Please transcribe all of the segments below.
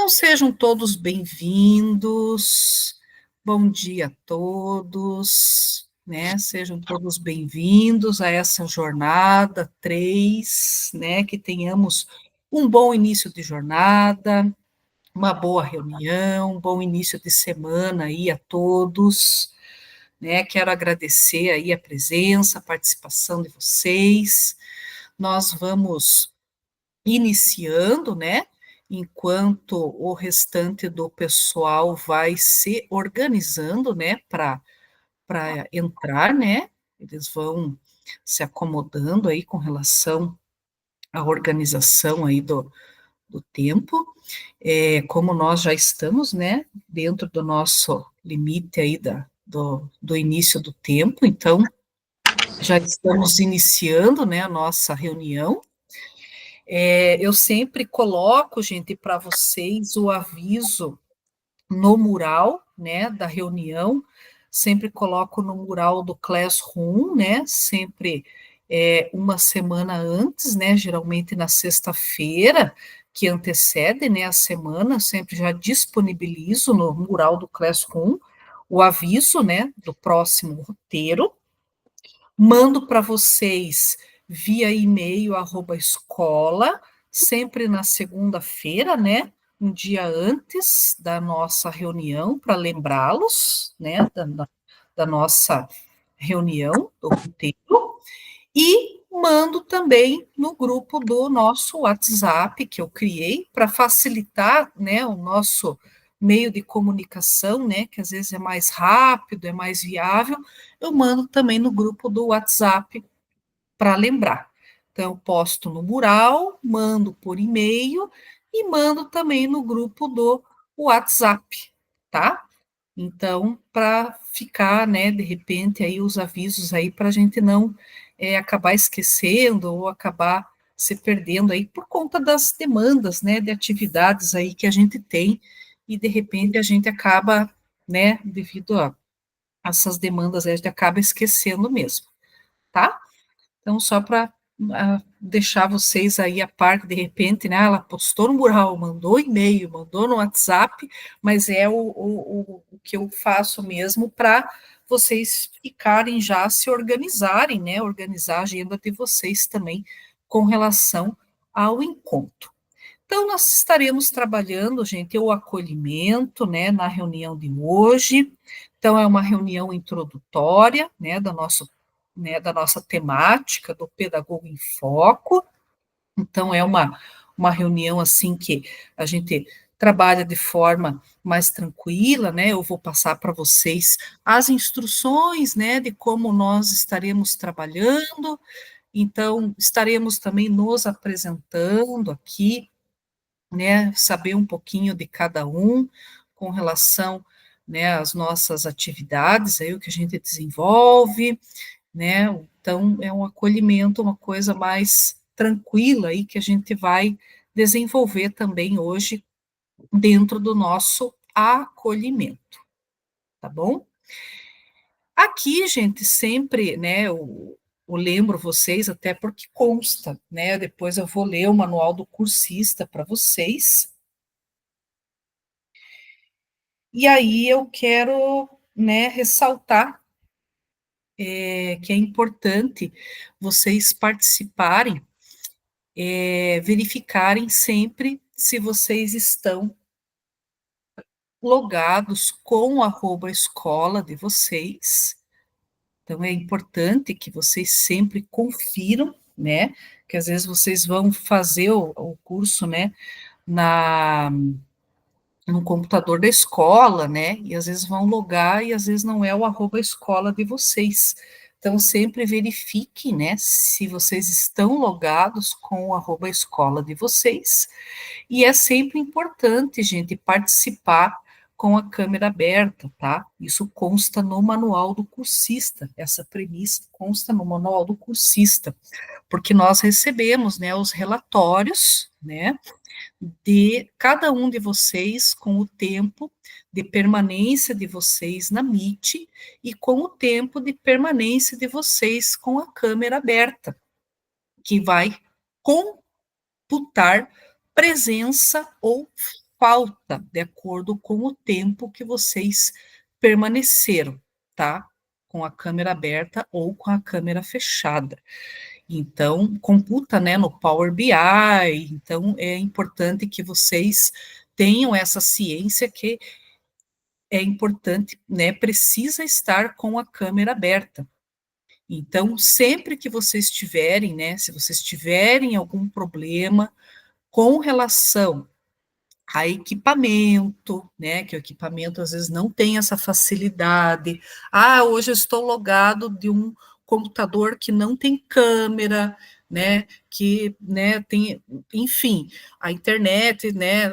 Então, sejam todos bem-vindos. Bom dia a todos, né? Sejam todos bem-vindos a essa jornada 3, né? Que tenhamos um bom início de jornada, uma boa reunião, um bom início de semana aí a todos, né? Quero agradecer aí a presença, a participação de vocês. Nós vamos iniciando, né? Enquanto o restante do pessoal vai se organizando, né, para entrar, né? Eles vão se acomodando aí com relação à organização aí do tempo. Como nós já estamos, né, dentro do nosso limite aí do início do tempo, então já estamos iniciando, né, a nossa reunião. Eu sempre coloco, gente, para vocês o aviso no mural, né, da reunião, sempre coloco no mural do Classroom, né, sempre uma semana antes, né, geralmente na sexta-feira, que antecede, né, a semana, sempre já disponibilizo no mural do Classroom o aviso, né, do próximo roteiro, mando para vocês via e-mail @escola, sempre na segunda-feira, né? Um dia antes da nossa reunião, para lembrá-los, né? Da nossa reunião do roteiro. E mando também no grupo do nosso WhatsApp, que eu criei, para facilitar, né, o nosso meio de comunicação, né, que às vezes é mais rápido, é mais viável, eu mando também no grupo do WhatsApp para lembrar. Então, eu posto no mural, mando por e-mail e mando também no grupo do WhatsApp, tá? Então, para ficar, né, de repente, aí os avisos aí, para a gente não acabar esquecendo ou acabar se perdendo aí por conta das demandas, né, de atividades aí que a gente tem e, de repente, a gente acaba, né, devido a essas demandas, a gente acaba esquecendo mesmo, tá? Então, só para deixar vocês aí a parte, de repente, né, ela postou no mural, mandou e-mail, mandou no WhatsApp, mas é o que eu faço mesmo para vocês ficarem já se organizarem, né, organizar a agenda de vocês também com relação ao encontro. Então, nós estaremos trabalhando, gente, o acolhimento, né, na reunião de hoje. Então, é uma reunião introdutória, né, da nossa temática, do Pedagogo em Foco. Então, é uma reunião, assim, que a gente trabalha de forma mais tranquila, né, eu vou passar para vocês as instruções, né, de como nós estaremos trabalhando. Então, estaremos também nos apresentando aqui, né, saber um pouquinho de cada um com relação, né, às nossas atividades, aí o que a gente desenvolve, né, então é um acolhimento, uma coisa mais tranquila aí que a gente vai desenvolver também hoje dentro do nosso acolhimento, tá bom? Aqui, gente, sempre, né, eu lembro vocês, até porque consta, né, depois eu vou ler o manual do cursista para vocês. E aí eu quero, né, ressaltar que é importante vocês participarem, verificarem sempre se vocês estão logados com o @escola de vocês. Então é importante que vocês sempre confiram, né, que às vezes vocês vão fazer o curso, né, na no computador da escola, né? E às vezes vão logar e às vezes não é o @escola de vocês. Então, sempre verifique, né, se vocês estão logados com o @escola de vocês. E é sempre importante, gente, participar com a câmera aberta, tá? Isso consta no manual do cursista, essa premissa consta no manual do cursista, porque nós recebemos, né, os relatórios, né, de cada um de vocês com o tempo de permanência de vocês na Meet e com o tempo de permanência de vocês com a câmera aberta, que vai computar presença ou pauta de acordo com o tempo que vocês permaneceram, tá? Com a câmera aberta ou com a câmera fechada. Então, computa, né, no Power BI. Então, é importante que vocês tenham essa ciência que é importante, né, precisa estar com a câmera aberta. Então, sempre que vocês tiverem, né, se vocês tiverem algum problema com relação a equipamento, né, que o equipamento às vezes não tem essa facilidade. Ah, hoje eu estou logado de um computador que não tem câmera, né, que, né, tem, enfim, a internet, né,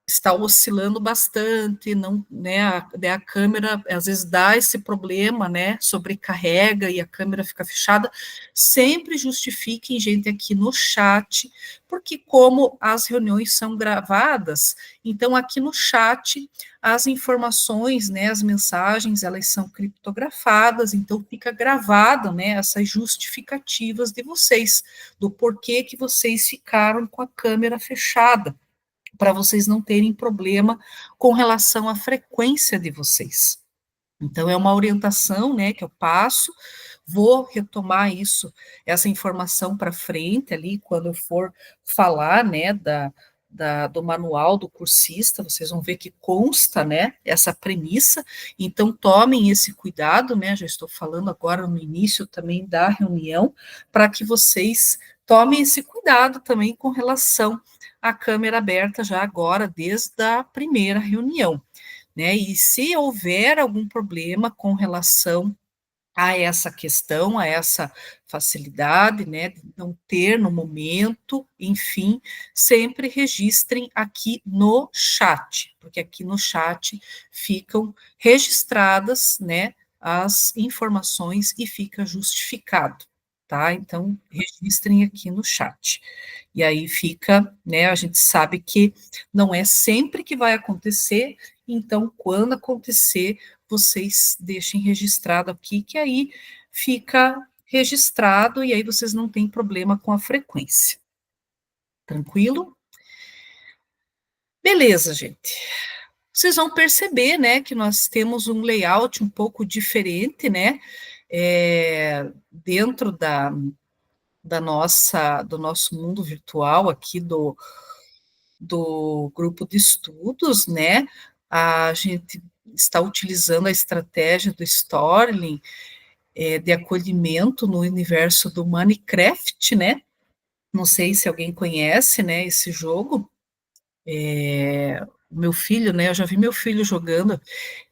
está oscilando bastante, não, né, a câmera às vezes dá esse problema, né, sobrecarrega e a câmera fica fechada. Sempre justifiquem, gente, aqui no chat, porque como as reuniões são gravadas, então aqui no chat as informações, né, as mensagens, elas são criptografadas, então fica gravado, né, essas justificativas de vocês, do porquê que vocês ficaram com a câmera fechada, para vocês não terem problema com relação à frequência de vocês. Então, é uma orientação, né, que eu passo, vou retomar isso, essa informação para frente ali, quando eu for falar, né, do manual do cursista, vocês vão ver que consta, né, essa premissa, então tomem esse cuidado, né, já estou falando agora no início também da reunião, para que vocês tomem esse cuidado também com relação à câmera aberta já agora, desde a primeira reunião, né? E se houver algum problema com relação a essa questão, a essa facilidade, né, de não ter no momento, enfim, sempre registrem aqui no chat, porque aqui no chat ficam registradas, né, as informações e fica justificado, tá? Então, registrem aqui no chat. E aí fica, né, a gente sabe que não é sempre que vai acontecer, então, quando acontecer, vocês deixem registrado aqui, que aí fica registrado e aí vocês não têm problema com a frequência. Tranquilo? Beleza, gente. Vocês vão perceber, né, que nós temos um layout um pouco diferente, né, dentro do nosso mundo virtual aqui do grupo de estudos, né, a gente está utilizando a estratégia do Storyling, de acolhimento no universo do Minecraft, né? Não sei se alguém conhece, né, esse jogo. Meu filho, né? Eu já vi meu filho jogando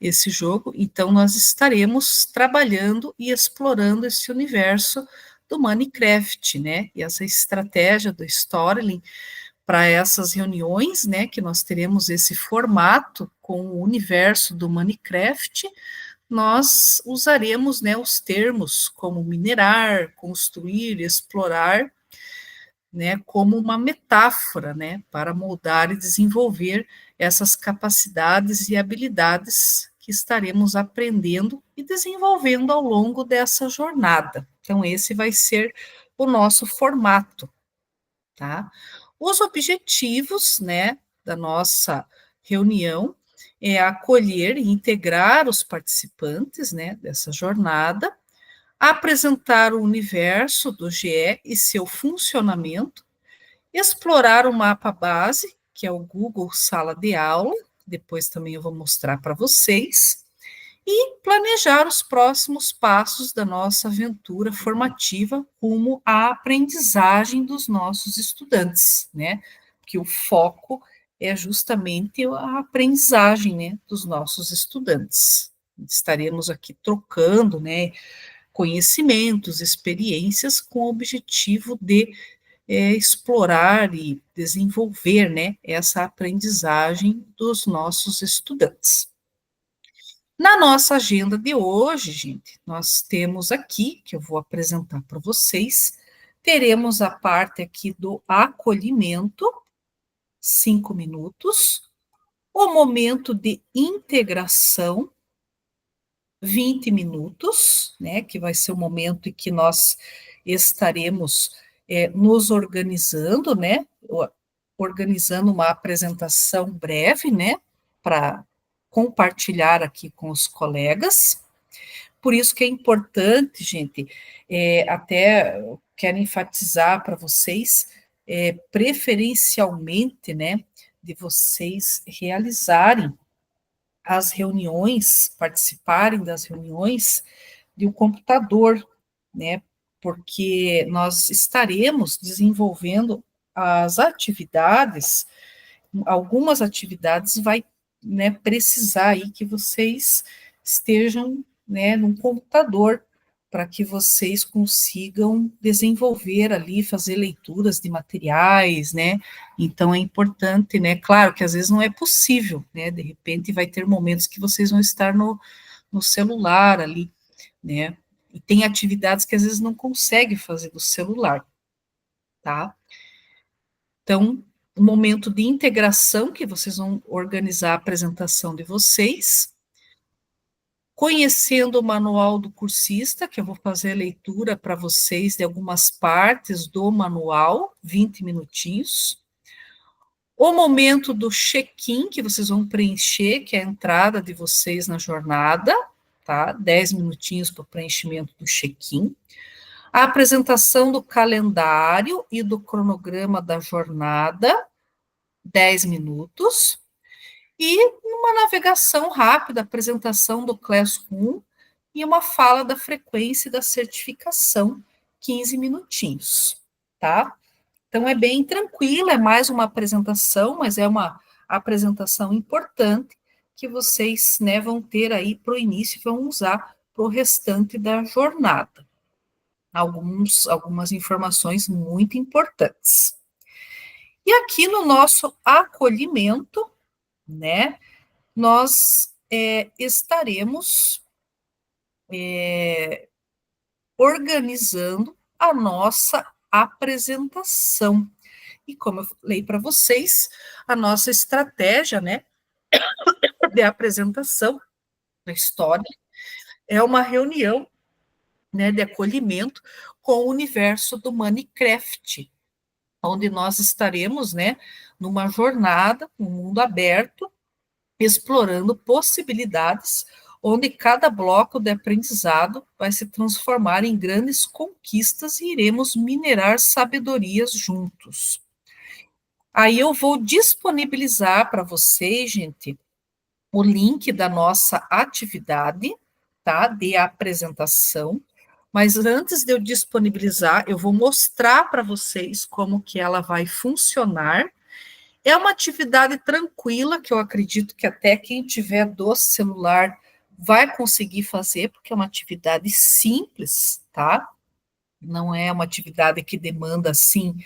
esse jogo, então nós estaremos trabalhando e explorando esse universo do Minecraft, né? E essa estratégia do Storyling para essas reuniões, né? Que nós teremos esse formato com o universo do Minecraft, nós usaremos, né, os termos como minerar, construir, explorar, né, como uma metáfora, né, para moldar e desenvolver essas capacidades e habilidades que estaremos aprendendo e desenvolvendo ao longo dessa jornada. Então, esse vai ser o nosso formato, tá? Os objetivos, né, da nossa reunião é acolher e integrar os participantes, né, dessa jornada, apresentar o universo do GE e seu funcionamento, explorar o mapa base, que é o Google Sala de Aula, depois também eu vou mostrar para vocês, e planejar os próximos passos da nossa aventura formativa rumo à aprendizagem dos nossos estudantes, né? Que o foco é justamente a aprendizagem, né, dos nossos estudantes. Estaremos aqui trocando, né, conhecimentos, experiências com o objetivo de explorar e desenvolver, né, essa aprendizagem dos nossos estudantes. Na nossa agenda de hoje, gente, nós temos aqui, que eu vou apresentar para vocês, teremos a parte aqui do acolhimento, 5 minutos, o momento de integração, 20 minutos, né, que vai ser o momento em que nós estaremos nos organizando, né, organizando uma apresentação breve, né, para compartilhar aqui com os colegas. Por isso que é importante, gente, até quero enfatizar para vocês, preferencialmente, né, de vocês realizarem as reuniões, participarem das reuniões de um computador, né, porque nós estaremos desenvolvendo as atividades, algumas atividades vai, né, precisar aí que vocês estejam, né, num computador para que vocês consigam desenvolver ali, fazer leituras de materiais, né? Então é importante, né? Claro que às vezes não é possível, né? De repente vai ter momentos que vocês vão estar no celular ali, né? E tem atividades que às vezes não consegue fazer do celular, tá? Então, um momento de integração que vocês vão organizar a apresentação de vocês, conhecendo o manual do cursista, que eu vou fazer a leitura para vocês de algumas partes do manual, 20 minutinhos. O momento do check-in, que vocês vão preencher, que é a entrada de vocês na jornada, tá? 10 minutinhos para o preenchimento do check-in. A apresentação do calendário e do cronograma da jornada, 10 minutos. E uma navegação rápida, apresentação do Classroom e uma fala da frequência e da certificação, 15 minutinhos, tá? Então é bem tranquilo, é mais uma apresentação, mas é uma apresentação importante que vocês, né, vão ter aí para o início e vão usar para o restante da jornada. Algumas informações muito importantes. E aqui no nosso acolhimento, né, nós estaremos organizando a nossa apresentação. E como eu falei para vocês, a nossa estratégia, né, de apresentação da história é uma reunião, né, de acolhimento com o universo do Minecraft, onde nós estaremos, né, numa jornada, um mundo aberto, explorando possibilidades, onde cada bloco de aprendizado vai se transformar em grandes conquistas e iremos minerar sabedorias juntos. Aí eu vou disponibilizar para vocês, gente, o link da nossa atividade, tá? De apresentação. Mas antes de eu disponibilizar, eu vou mostrar para vocês como que ela vai funcionar. É uma atividade tranquila, que eu acredito que até quem tiver do celular vai conseguir fazer, porque é uma atividade simples, tá? Não é uma atividade que demanda, assim,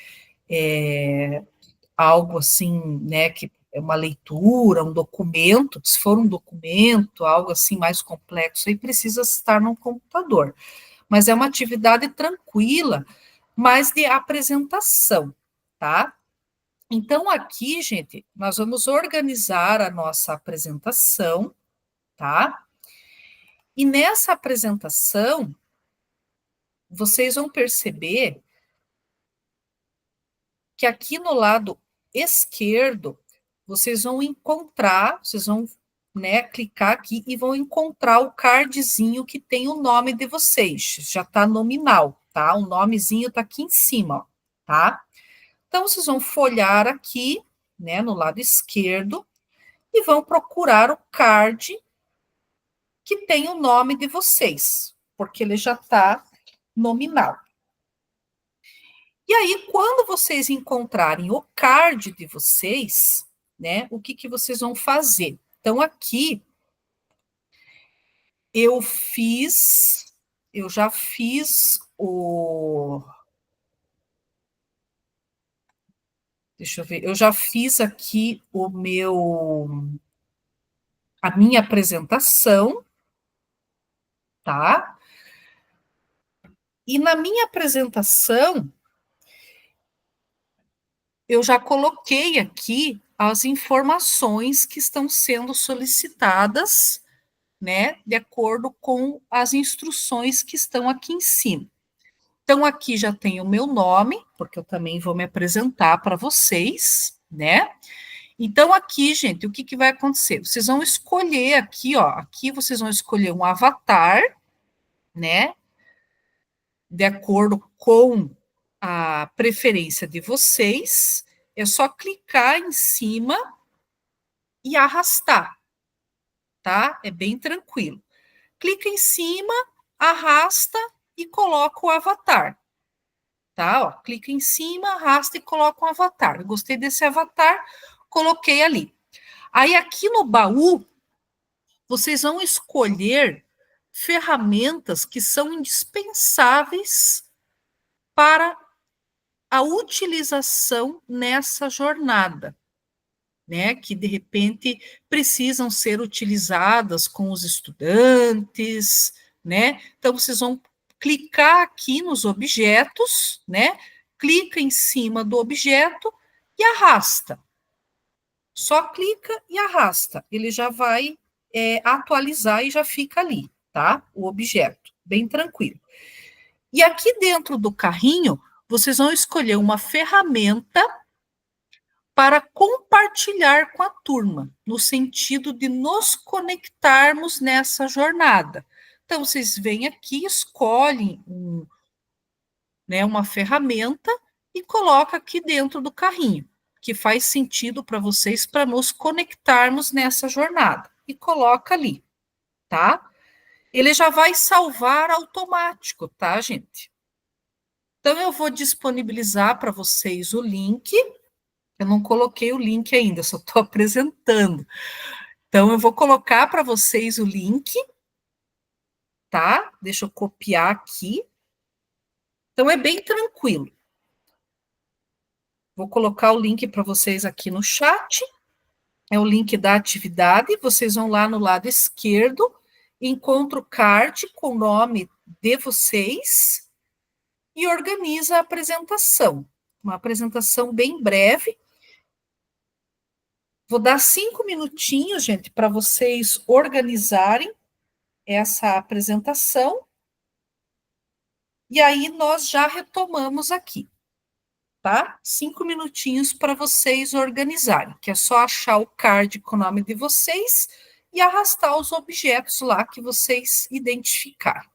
algo assim, né, que é uma leitura, um documento, se for um documento, algo assim mais complexo, aí precisa estar no computador. Mas é uma atividade tranquila, mas de apresentação, tá? Então, aqui, gente, nós vamos organizar a nossa apresentação, tá? E nessa apresentação, vocês vão perceber que aqui no lado esquerdo, vocês vão encontrar, vocês vão, né, clicar aqui e vão encontrar o cardzinho que tem o nome de vocês, já está nominal, tá? O nomezinho está aqui em cima, ó, tá? Então, vocês vão folhar aqui, né, no lado esquerdo, e vão procurar o card que tem o nome de vocês, porque ele já está nominal. E aí, quando vocês encontrarem o card de vocês, né, o que, que vocês vão fazer? Então, aqui, eu já fiz o... Deixa eu ver, eu já fiz aqui a minha apresentação, tá? E na minha apresentação, eu já coloquei aqui as informações que estão sendo solicitadas, né, de acordo com as instruções que estão aqui em cima. Então, aqui já tem o meu nome, porque eu também vou me apresentar para vocês, né? Então, aqui, gente, o que, que vai acontecer? Vocês vão escolher aqui, ó, aqui vocês vão escolher um avatar, né? De acordo com a preferência de vocês, é só clicar em cima e arrastar, tá? É bem tranquilo. Clica em cima, arrasta e coloca o avatar, tá? Ó, clica em cima, arrasta e coloca um avatar. Eu gostei desse avatar, coloquei ali. Aí aqui no baú, vocês vão escolher ferramentas que são indispensáveis para a utilização nessa jornada, né? Que de repente precisam ser utilizadas com os estudantes, né? Então vocês vão clicar aqui nos objetos, né? Clica em cima do objeto e arrasta. Só clica e arrasta. Ele já vai atualizar e já fica ali, tá? O objeto, bem tranquilo. E aqui dentro do carrinho, vocês vão escolher uma ferramenta para compartilhar com a turma, no sentido de nos conectarmos nessa jornada. Então, vocês vêm aqui, escolhem né, uma ferramenta e coloca aqui dentro do carrinho, que faz sentido para vocês para nos conectarmos nessa jornada. E coloca ali, tá? Ele já vai salvar automático, tá, gente? Então, eu vou disponibilizar para vocês o link. Eu não coloquei o link ainda, só estou apresentando. Então, eu vou colocar para vocês o link, tá? Deixa eu copiar aqui. Então, é bem tranquilo. Vou colocar o link para vocês aqui no chat. É o link da atividade. Vocês vão lá no lado esquerdo, encontra o card com o nome de vocês e organiza a apresentação. Uma apresentação bem breve. Vou dar 5 minutinhos, gente, para vocês organizarem essa apresentação. E aí nós já retomamos aqui, tá? 5 minutinhos para vocês organizarem, que é só achar o card com o nome de vocês e arrastar os objetos lá que vocês identificaram.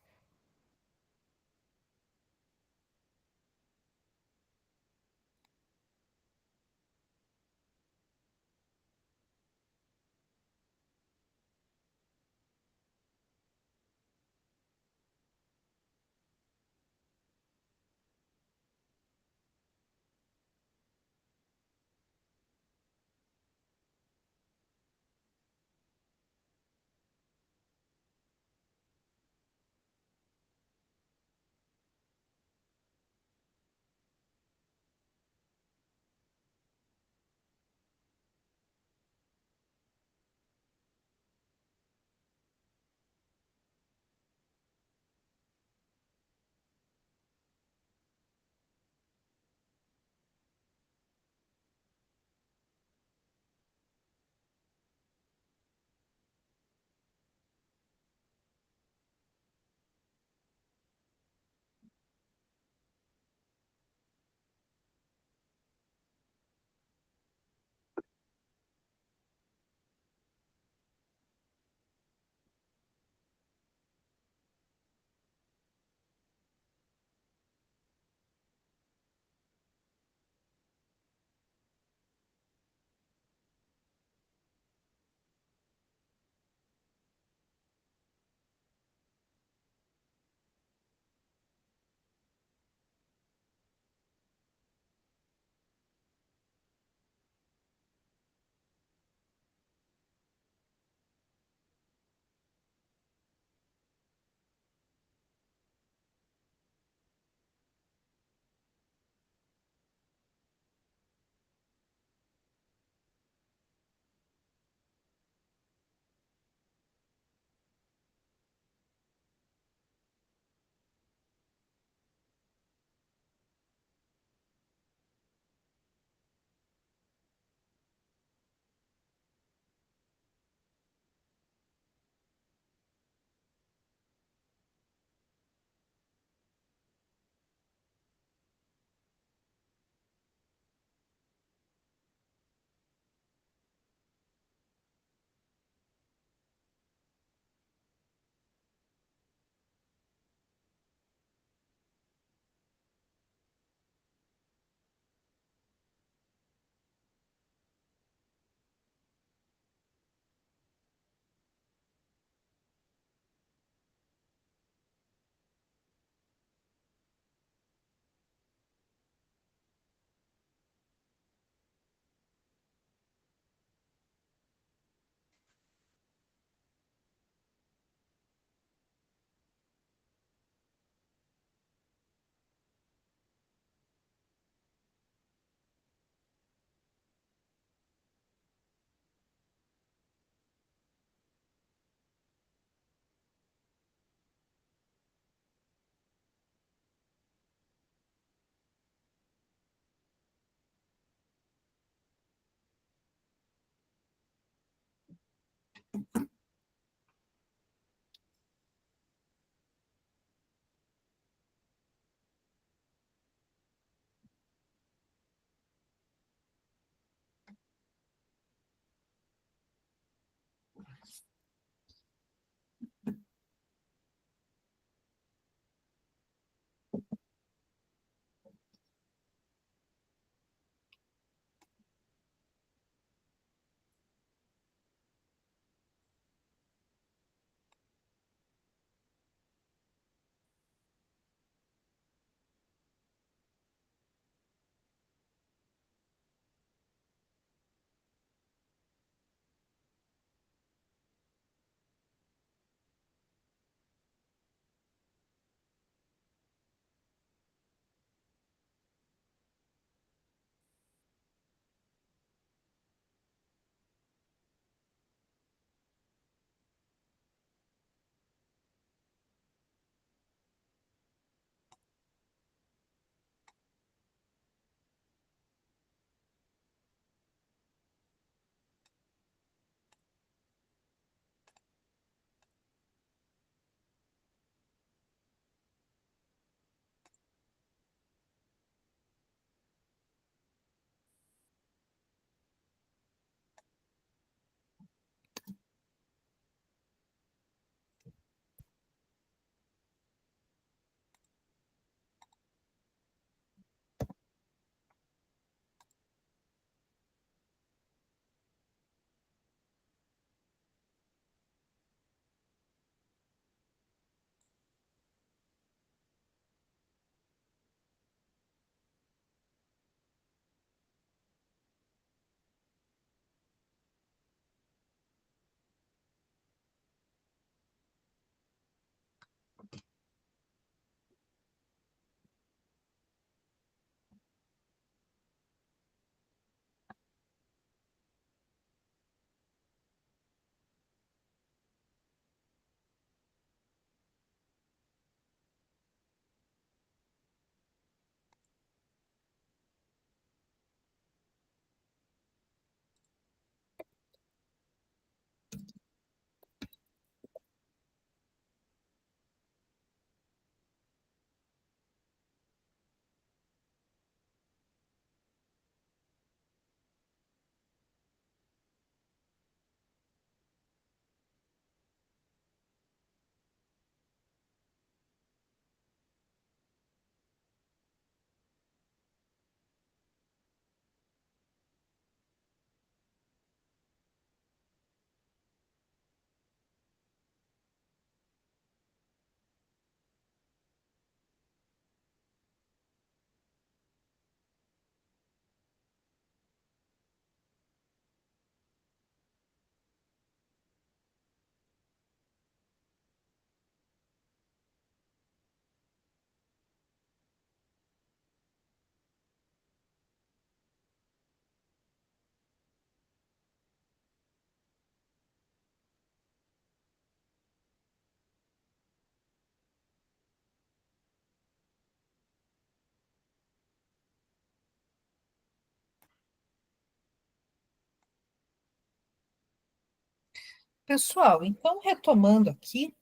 Pessoal, então, retomando aqui,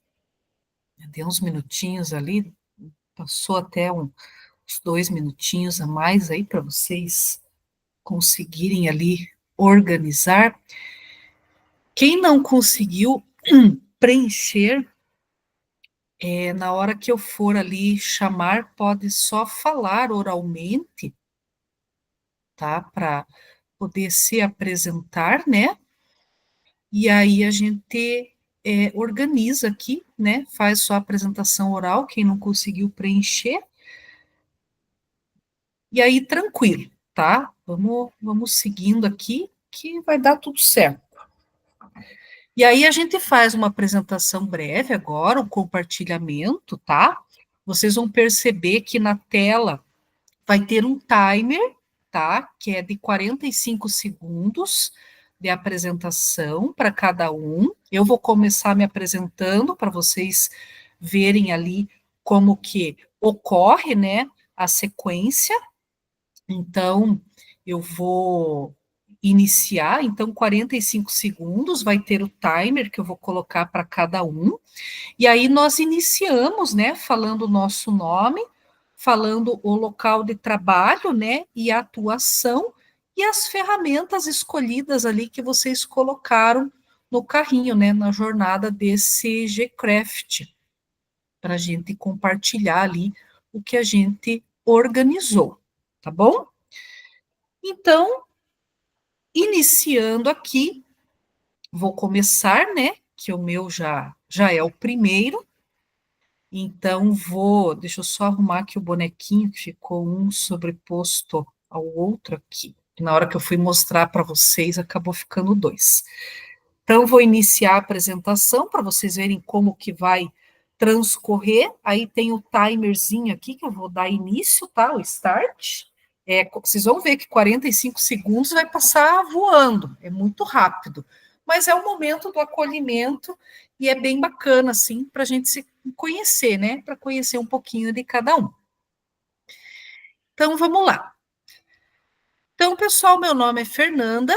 dei uns minutinhos ali, passou até uns 2 minutinhos a mais aí para vocês conseguirem ali organizar. Quem não conseguiu preencher, na hora que eu for ali chamar, pode só falar oralmente, tá? Para poder se apresentar, né? E aí a gente organiza aqui, né? Faz só a apresentação oral, quem não conseguiu preencher, e aí tranquilo, tá? Vamos seguindo aqui, que vai dar tudo certo. E aí a gente faz uma apresentação breve agora, um compartilhamento, tá? Vocês vão perceber que na tela vai ter um timer, tá? Que é de 45 segundos de apresentação para cada um. Eu vou começar me apresentando para vocês verem ali como que ocorre, né, a sequência. Então, eu vou iniciar, então 45 segundos vai ter o timer que eu vou colocar para cada um. E aí nós iniciamos, né, falando o nosso nome, falando o local de trabalho, né, e a atuação e as ferramentas escolhidas ali que vocês colocaram no carrinho, né, na jornada desse Gcraft, para a gente compartilhar ali o que a gente organizou, tá bom? Então, iniciando aqui, vou começar, né, que o meu já é o primeiro. Então, deixa eu só arrumar aqui o bonequinho, que ficou um sobreposto ao outro aqui. Na hora que eu fui mostrar para vocês, acabou ficando dois. Então, vou iniciar a apresentação para vocês verem como que vai transcorrer. Aí tem o timerzinho aqui que eu vou dar início, tá? O start. Vocês vão ver que 45 segundos vai passar voando, é muito rápido. Mas é o momento do acolhimento e é bem bacana, assim, para a gente se conhecer, né? Para conhecer um pouquinho de cada um. Então, vamos lá. Então, pessoal, meu nome é Fernanda,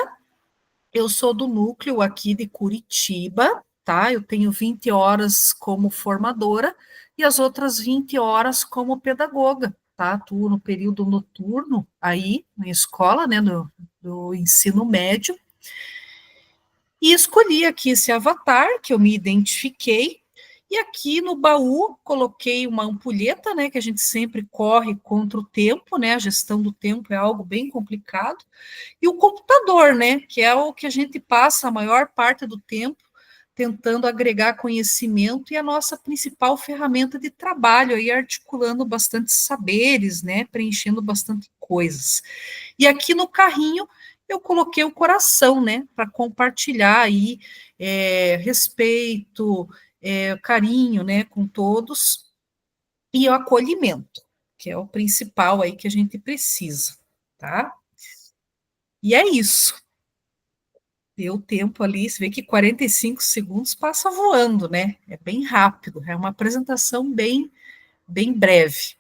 eu sou do núcleo aqui de Curitiba, tá? Eu tenho 20 horas como formadora e as outras 20 horas como pedagoga, tá? Atuo no período noturno aí na escola, né, do ensino médio. E escolhi aqui esse avatar, que eu me identifiquei, e aqui no baú coloquei uma ampulheta, né, que a gente sempre corre contra o tempo, né, a gestão do tempo é algo bem complicado, e o computador, né, que é o que a gente passa a maior parte do tempo tentando agregar conhecimento e a nossa principal ferramenta de trabalho, aí articulando bastante saberes, né, preenchendo bastante coisas. E aqui no carrinho eu coloquei o coração, né, para compartilhar aí respeito, carinho, né, com todos, e o acolhimento, que é o principal aí que a gente precisa, tá? E é isso. Deu tempo ali, você vê que 45 segundos passa voando, né? É bem rápido, é uma apresentação bem breve.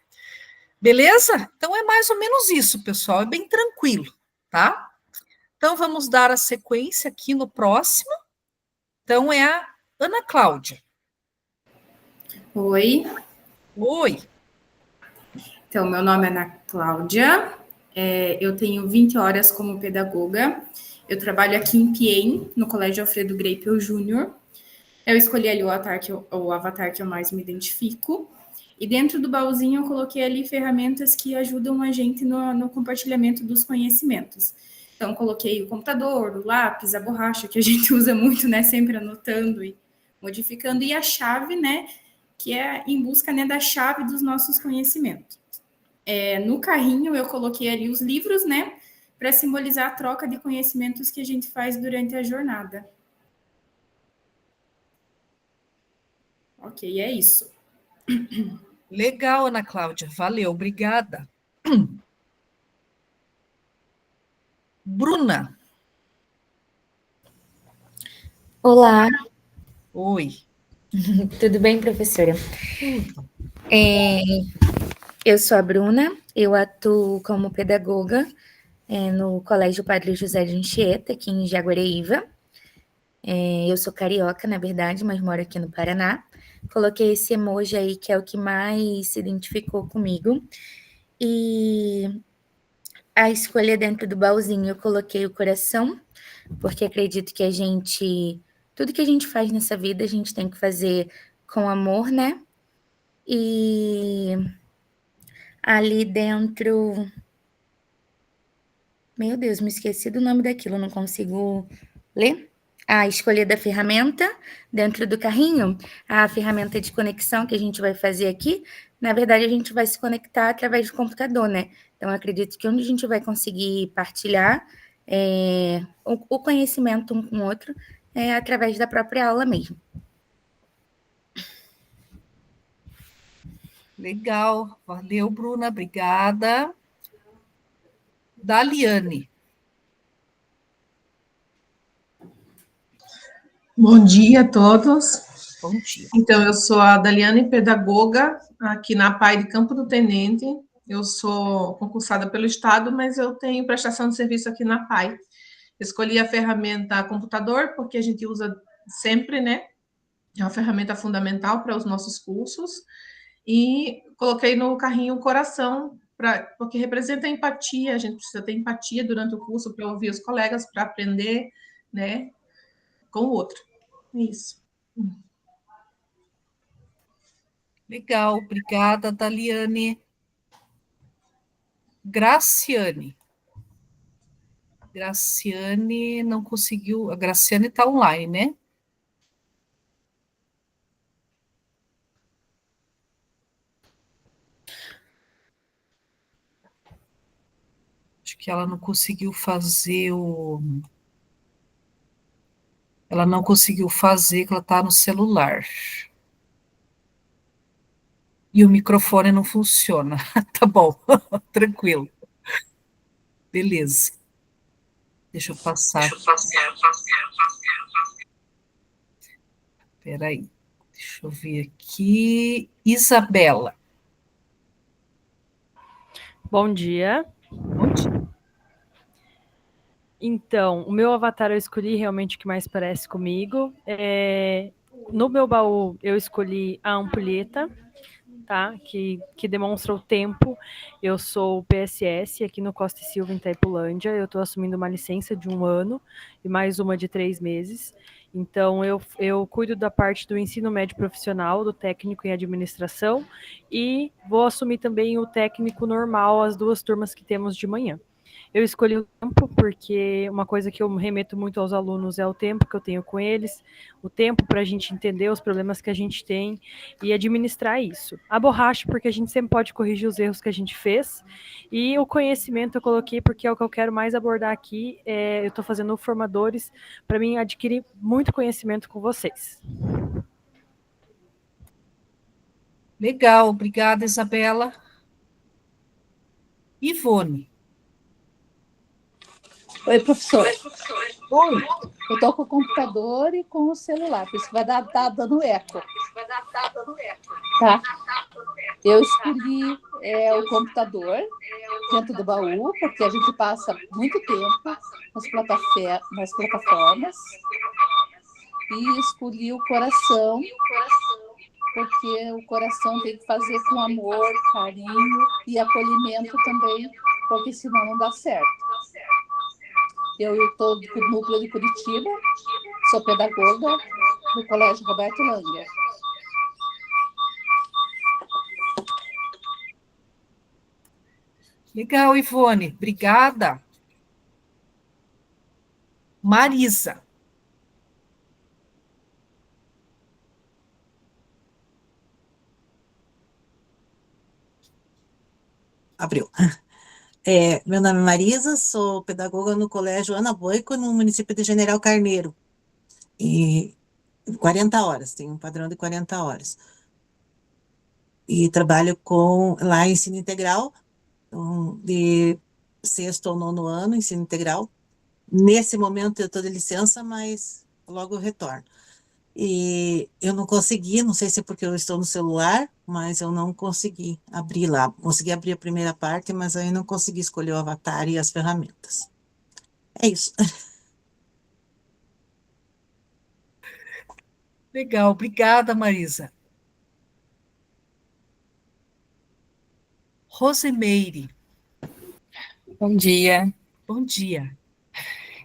Beleza? Então é mais ou menos isso, pessoal, é bem tranquilo, tá? Então vamos dar a sequência aqui no próximo. Então é a Ana Cláudia. Oi. Oi. Então, meu nome é Ana Cláudia, eu tenho 20 horas como pedagoga, eu trabalho aqui em Piem, no Colégio Alfredo Greipel Júnior. Eu escolhi ali o avatar que eu mais me identifico, e dentro do baúzinho eu coloquei ali ferramentas que ajudam a gente no compartilhamento dos conhecimentos. Então, coloquei o computador, o lápis, a borracha, que a gente usa muito, né, sempre anotando e modificando, e a chave, né, que é em busca, né, da chave dos nossos conhecimentos. No carrinho eu coloquei ali os livros, né, para simbolizar a troca de conhecimentos que a gente faz durante a jornada. Ok, é isso. Legal, Ana Cláudia. Valeu, obrigada. Bruna. Olá. Oi. Tudo bem, professora? Tudo. Eu sou a Bruna, eu atuo como pedagoga no Colégio Padre José de Anchieta, aqui em Jaguareíva. Eu sou carioca, na verdade, mas moro aqui no Paraná. Coloquei esse emoji aí, que é o que mais se identificou comigo. E a escolha dentro do baúzinho, eu coloquei o coração, porque acredito que tudo que a gente faz nessa vida, a gente tem que fazer com amor, né? E ali dentro, meu Deus, me esqueci do nome daquilo, não consigo ler. A escolha da ferramenta dentro do carrinho, a ferramenta de conexão que a gente vai fazer aqui, na verdade a gente vai se conectar através do computador, né? Então acredito que onde a gente vai conseguir partilhar o conhecimento um com o outro é através da própria aula mesmo. Legal, valeu, Bruna, obrigada. Daliane. Bom dia a todos. Bom dia. Então, eu sou a Daliane, pedagoga, aqui na PAI de Campo do Tenente. Eu sou concursada pelo Estado, mas eu tenho prestação de serviço aqui na PAI. Escolhi a ferramenta computador, porque a gente usa sempre, né? É uma ferramenta fundamental para os nossos cursos. E coloquei no carrinho o coração, porque representa empatia, a gente precisa ter empatia durante o curso para ouvir os colegas, para aprender, né, com o outro. É isso. Legal, obrigada, Daliane. Graciane. Graciane não conseguiu. A Graciane está online, né? Acho que ela não conseguiu fazer o. Ela não conseguiu fazer, que ela está no celular. E o microfone não funciona. Tá bom, tranquilo. Beleza. Deixa eu passar. Espera aí. Deixa eu ver aqui. Isabela. Bom dia. Bom dia. Então, o meu avatar eu escolhi realmente o que mais parece comigo. No meu baú eu escolhi a ampulheta, tá? Que demonstra o tempo. Eu sou PSS aqui no Costa e Silva, em Itaipulândia. Eu estou assumindo uma licença de 1 ano e mais uma de 3 meses. Então, eu cuido da parte do ensino médio profissional, do técnico em administração, e vou assumir também o técnico normal, as 2 turmas que temos de manhã. Eu escolhi o tempo porque uma coisa que eu remeto muito aos alunos é o tempo que eu tenho com eles, o tempo para a gente entender os problemas que a gente tem e administrar isso. A borracha, porque a gente sempre pode corrigir os erros que a gente fez, e o conhecimento eu coloquei porque é o que eu quero mais abordar aqui. Eu estou fazendo formadores para mim adquirir muito conhecimento com vocês. Legal, obrigada, Isabela. Ivone. Oi, professor. Oi. Eu estou com o computador e com o celular, por isso que vai tá dando eco. Tá? Eu escolhi o computador dentro do baú, porque a gente passa muito tempo nas plataformas. E escolhi o coração, porque o coração tem que fazer com amor, carinho e acolhimento também, porque senão não dá certo. Eu estou no núcleo de Curitiba, sou pedagoga do Colégio Roberto Langer. Legal, Ivone, obrigada. Marisa. Abriu. Meu nome é Marisa, sou pedagoga no Colégio Ana Boico, no município de General Carneiro. E 40 horas, tenho um padrão de 40 horas. E trabalho lá em ensino integral, de 6º ao 9º ano, ensino integral. Nesse momento eu estou de licença, mas logo eu retorno. E eu não consegui, não sei se é porque eu estou no celular, mas eu não consegui abrir lá. Consegui abrir a primeira parte, mas aí não consegui escolher o avatar e as ferramentas. É isso. Legal, obrigada, Marisa. Rosimeire, Bom dia. bom dia.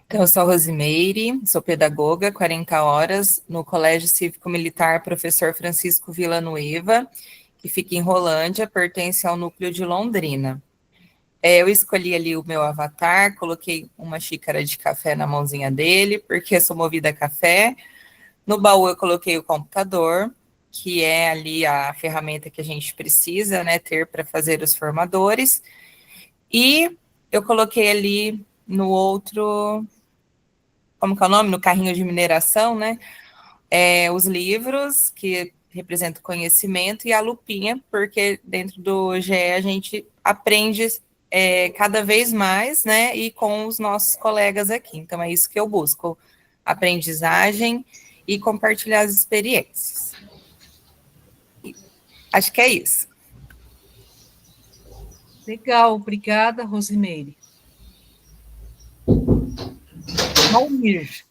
Então, eu sou a Rosimeire, sou pedagoga, 40 horas, no Colégio Cívico-Militar Professor Francisco Villanueva, que fica em Rolândia, pertence ao núcleo de Londrina. Eu escolhi ali o meu avatar, coloquei uma xícara de café na mãozinha dele, porque eu sou movida a café. No baú eu coloquei o computador, que é ali a ferramenta que a gente precisa, né, ter para fazer os formadores. E eu coloquei ali no outro, como que é o nome? No carrinho de mineração, né? Os livros, que representam conhecimento, e a lupinha, porque dentro do GE a gente aprende cada vez mais, né? E com os nossos colegas aqui. Então, é isso que eu busco: aprendizagem e compartilhar as experiências. Acho que é isso. Legal, obrigada, Rosimeire. Valmir.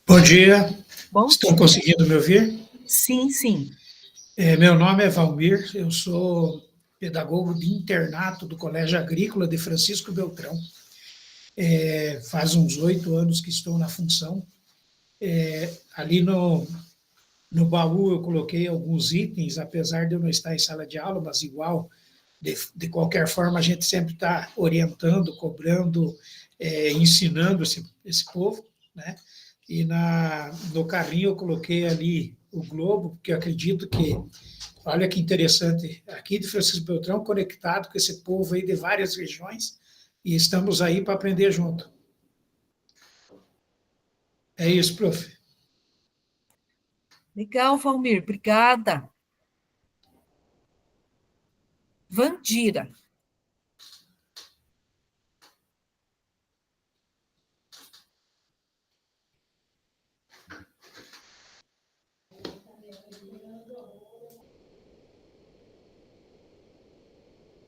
Bom dia. Bom Estão dia. conseguindo me ouvir? Sim, sim. Meu nome é Valmir, eu sou pedagogo de internato do Colégio Agrícola de Francisco Beltrão. Faz uns 8 anos que estou na função. Ali no baú eu coloquei alguns itens, apesar de eu não estar em sala de aula, mas igual, de qualquer forma, a gente sempre está orientando, cobrando, ensinando esse povo, né? E no carrinho eu coloquei ali o globo, porque eu acredito que, olha que interessante, aqui de Francisco Beltrão, conectado com esse povo aí de várias regiões, e estamos aí para aprender junto. É isso, prof. Legal, Valmir, obrigada. Vandira.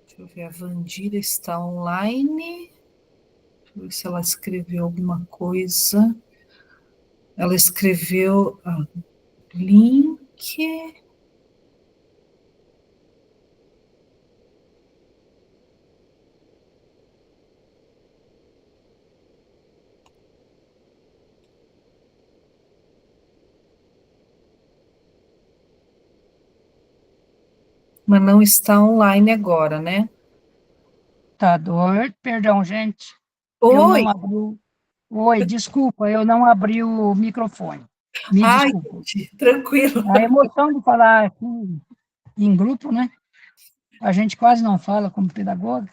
Deixa eu ver, a Vandira está online. Deixa eu ver se ela escreveu alguma coisa. Ela escreveu link. Mas não está online agora, né? Computador. Perdão, gente. Oi! Oi, desculpa, eu não abri o microfone. Me Ai, desculpa. tranquilo. A emoção de falar aqui em grupo, né? A gente quase não fala como pedagoga.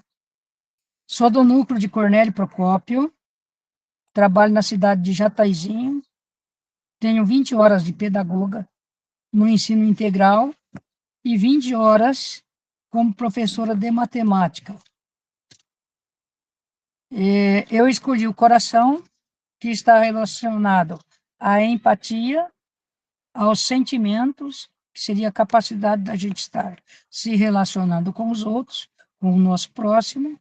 Sou do núcleo de Cornélio Procópio, trabalho na cidade de Jataizinho, tenho 20 horas de pedagoga no ensino integral e 20 horas como professora de matemática. Eu escolhi o coração, que está relacionado à empatia, aos sentimentos, que seria a capacidade da gente estar se relacionando com os outros, com o nosso próximo,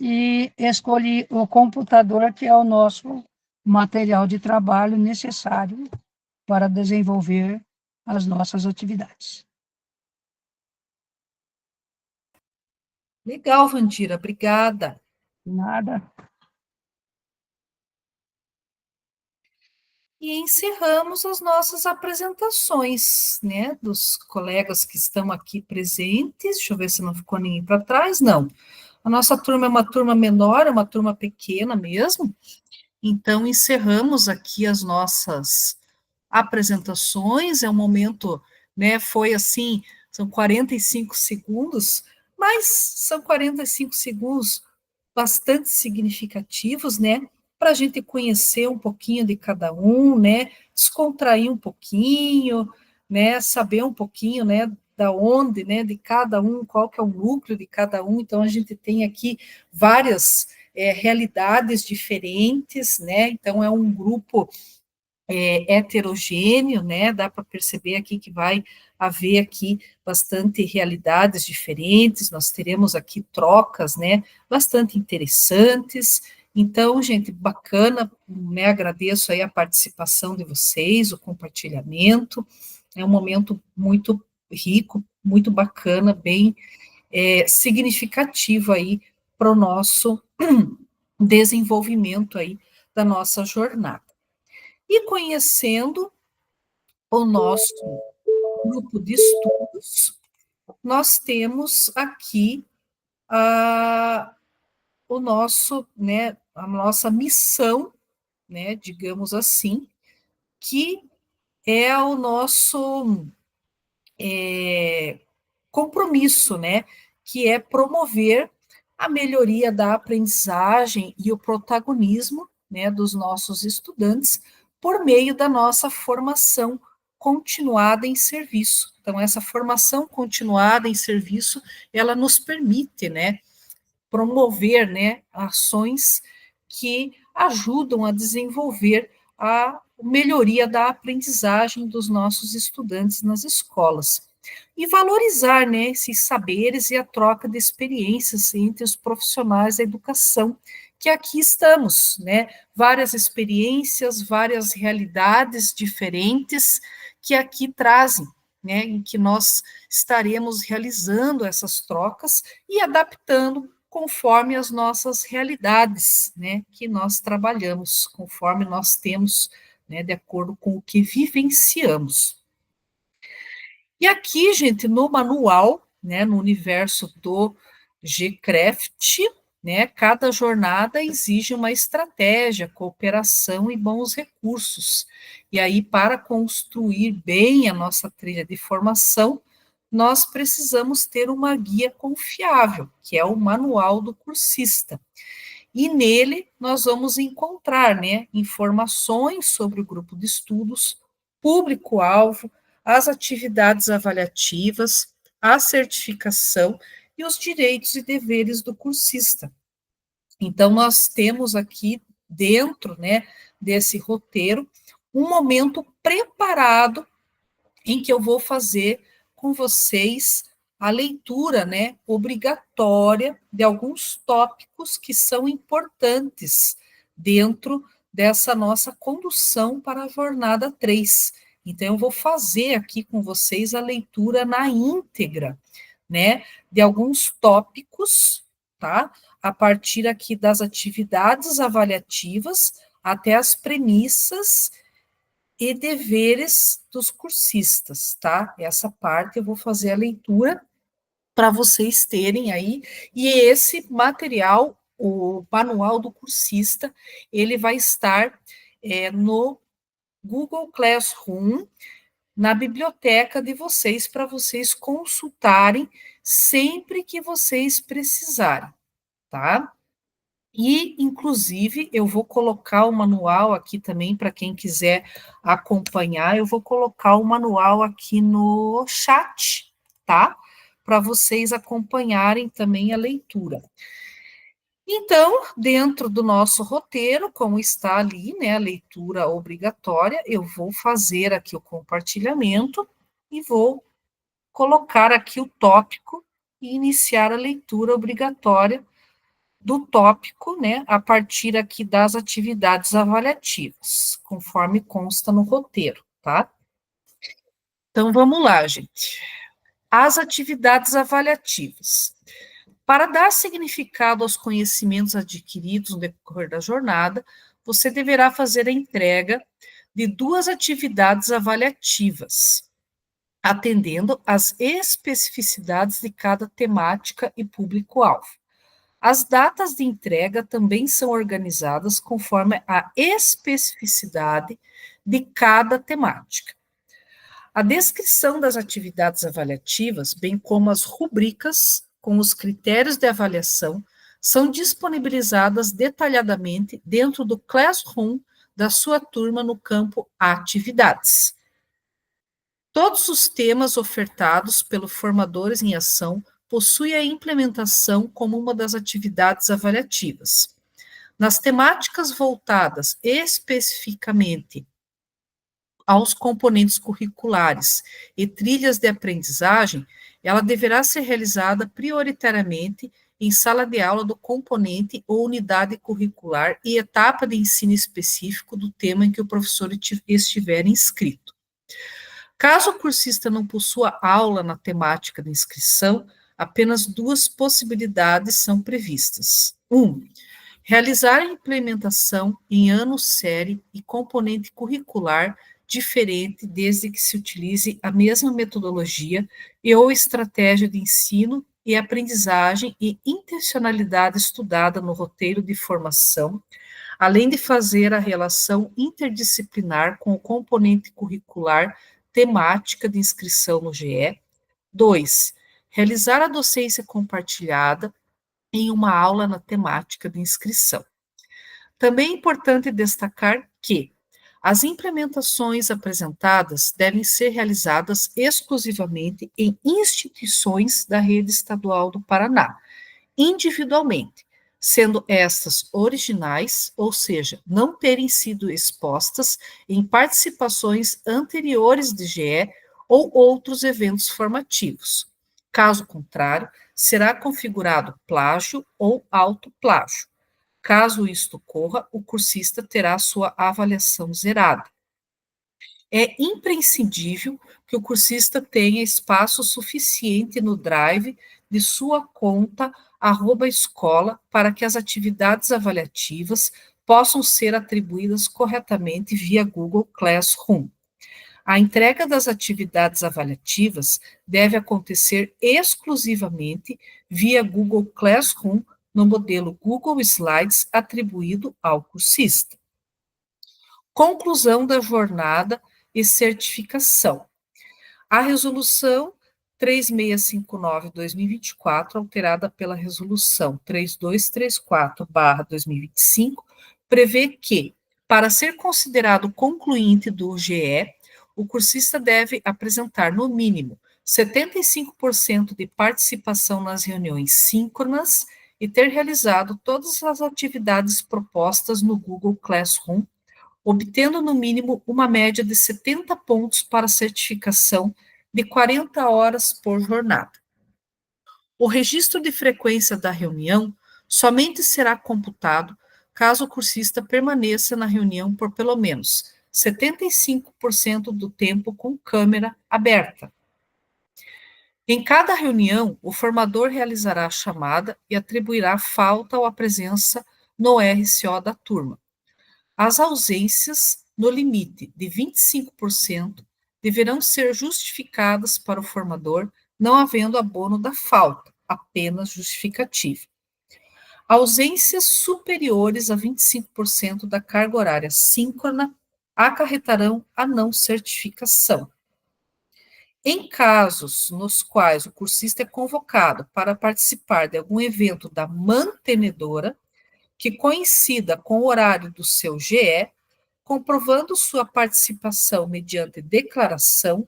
e escolhi o computador, que é o nosso material de trabalho necessário para desenvolver as nossas atividades. Legal, Vandira, obrigada. Nada. E encerramos as nossas apresentações, né, dos colegas que estão aqui presentes. Deixa eu ver se não ficou ninguém para trás. Não. A nossa turma é uma turma menor, é uma turma pequena mesmo. Então, encerramos aqui as nossas apresentações. É um momento, né, foi assim, são 45 segundos, mas são 45 segundos bastante significativos, né, para a gente conhecer um pouquinho de cada um, né, descontrair um pouquinho, né, saber um pouquinho, né, da onde, né, de cada um, qual que é o núcleo de cada um. Então, a gente tem aqui várias realidades diferentes, né, então é um grupo heterogêneo, né, dá para perceber aqui que vai haver aqui bastante realidades diferentes, nós teremos aqui trocas, né, bastante interessantes, Então, gente, bacana, né? Agradeço aí a participação de vocês, o compartilhamento. É um momento muito rico, muito bacana, bem significativo aí para o nosso desenvolvimento aí da nossa jornada. E conhecendo o nosso grupo de estudos, nós temos aqui o nosso, né, a nossa missão, né, digamos assim, que é o nosso compromisso, né, que é promover a melhoria da aprendizagem e o protagonismo, né, dos nossos estudantes por meio da nossa formação continuada em serviço. Então, essa formação continuada em serviço, ela nos permite, né, promover, né, ações que ajudam a desenvolver a melhoria da aprendizagem dos nossos estudantes nas escolas. E valorizar, né, esses saberes e a troca de experiências entre os profissionais da educação, que aqui estamos, né, várias experiências, várias realidades diferentes que aqui trazem, né, em que nós estaremos realizando essas trocas e adaptando conforme as nossas realidades, né, que nós trabalhamos, conforme nós temos, né, de acordo com o que vivenciamos. E aqui, gente, no manual, né, no universo do GCRAFT, né, cada jornada exige uma estratégia, cooperação e bons recursos. E aí, para construir bem a nossa trilha de formação, nós precisamos ter uma guia confiável, que é o manual do cursista. E nele nós vamos encontrar, né, informações sobre o grupo de estudos, público-alvo, as atividades avaliativas, a certificação e os direitos e deveres do cursista. Então, nós temos aqui dentro, né, desse roteiro, um momento preparado em que eu vou fazer com vocês a leitura, né, obrigatória de alguns tópicos que são importantes dentro dessa nossa condução para a jornada 3. Então, eu vou fazer aqui com vocês a leitura na íntegra, né, de alguns tópicos, tá? A partir aqui das atividades avaliativas até as premissas e deveres dos cursistas, tá? Essa parte eu vou fazer a leitura para vocês terem aí, e esse material, o manual do cursista, ele vai estar no Google Classroom, na biblioteca de vocês, para vocês consultarem sempre que vocês precisarem, tá? E, inclusive, eu vou colocar o manual aqui também, para quem quiser acompanhar, eu vou colocar o manual aqui no chat, tá? Para vocês acompanharem também a leitura. Então, dentro do nosso roteiro, como está ali, né, a leitura obrigatória, eu vou fazer aqui o compartilhamento e vou colocar aqui o tópico e iniciar a leitura obrigatória do tópico, né, a partir aqui das atividades avaliativas, conforme consta no roteiro, tá? Então, vamos lá, gente. As atividades avaliativas. Para dar significado aos conhecimentos adquiridos no decorrer da jornada, você deverá fazer a entrega de 2 atividades avaliativas, atendendo às especificidades de cada temática e público-alvo. As datas de entrega também são organizadas conforme a especificidade de cada temática. A descrição das atividades avaliativas, bem como as rubricas com os critérios de avaliação, são disponibilizadas detalhadamente dentro do Classroom da sua turma no campo Atividades. Todos os temas ofertados pelo Formadores em Ação possui a implementação como uma das atividades avaliativas. Nas temáticas voltadas especificamente aos componentes curriculares e trilhas de aprendizagem, ela deverá ser realizada prioritariamente em sala de aula do componente ou unidade curricular e etapa de ensino específico do tema em que o professor estiver inscrito. Caso o cursista não possua aula na temática de inscrição, apenas 2 possibilidades são previstas. 1. Realizar a implementação em ano série e componente curricular diferente, desde que se utilize a mesma metodologia e ou estratégia de ensino e aprendizagem e intencionalidade estudada no roteiro de formação, além de fazer a relação interdisciplinar com o componente curricular temática de inscrição no GE. 2. Realizar a docência compartilhada em uma aula na temática de inscrição. Também é importante destacar que as implementações apresentadas devem ser realizadas exclusivamente em instituições da rede estadual do Paraná, individualmente, sendo estas originais, ou seja, não terem sido expostas em participações anteriores de GE ou outros eventos formativos. Caso contrário, será configurado plágio ou autoplágio. Caso isto ocorra, o cursista terá sua avaliação zerada. É imprescindível que o cursista tenha espaço suficiente no Drive de sua conta @escola para que as atividades avaliativas possam ser atribuídas corretamente via Google Classroom. A entrega das atividades avaliativas deve acontecer exclusivamente via Google Classroom no modelo Google Slides atribuído ao cursista. Conclusão da jornada e certificação. A resolução 3659/2024, alterada pela resolução 3234/2025, prevê que, para ser considerado concluinte do GE, o cursista deve apresentar, no mínimo, 75% de participação nas reuniões síncronas e ter realizado todas as atividades propostas no Google Classroom, obtendo no mínimo uma média de 70 pontos para certificação de 40 horas por jornada. O registro de frequência da reunião somente será computado caso o cursista permaneça na reunião por pelo menos 75% do tempo com câmera aberta. Em cada reunião, o formador realizará a chamada e atribuirá falta ou a presença no RCO da turma. As ausências, no limite de 25%, deverão ser justificadas para o formador, não havendo abono da falta, apenas justificativa. Ausências superiores a 25% da carga horária síncrona acarretarão a não certificação. Em casos nos quais o cursista é convocado para participar de algum evento da mantenedora, que coincida com o horário do seu GE, comprovando sua participação mediante declaração,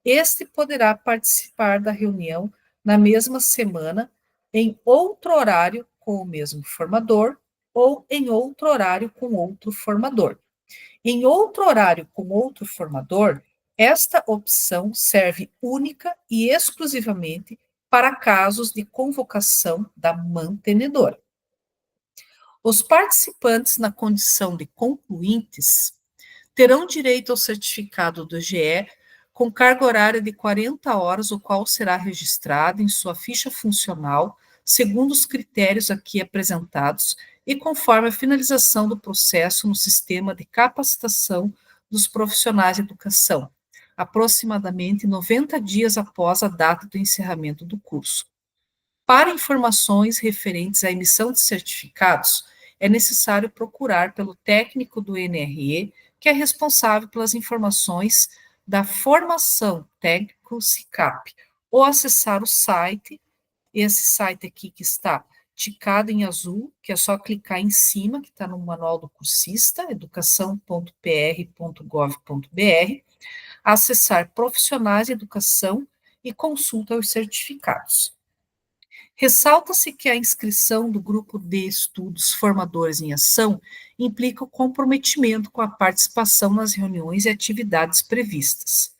este poderá participar da reunião na mesma semana, em outro horário com o mesmo formador, ou em outro horário com outro formador. Em outro horário com outro formador, esta opção serve única e exclusivamente para casos de convocação da mantenedora. Os participantes na condição de concluintes terão direito ao certificado do GE com carga horária de 40 horas, o qual será registrado em sua ficha funcional, segundo os critérios aqui apresentados e conforme a finalização do processo no sistema de capacitação dos profissionais de educação, aproximadamente 90 dias após a data do encerramento do curso. Para informações referentes à emissão de certificados, é necessário procurar pelo técnico do NRE, que é responsável pelas informações da formação técnico SICAP, ou acessar o site, esse site aqui que está ticado em azul, que é só clicar em cima, que está no manual do cursista, educação.pr.gov.br, acessar profissionais de educação e consulta os certificados. Ressalta-se que a inscrição do grupo de estudos Formadores em Ação implica o comprometimento com a participação nas reuniões e atividades previstas.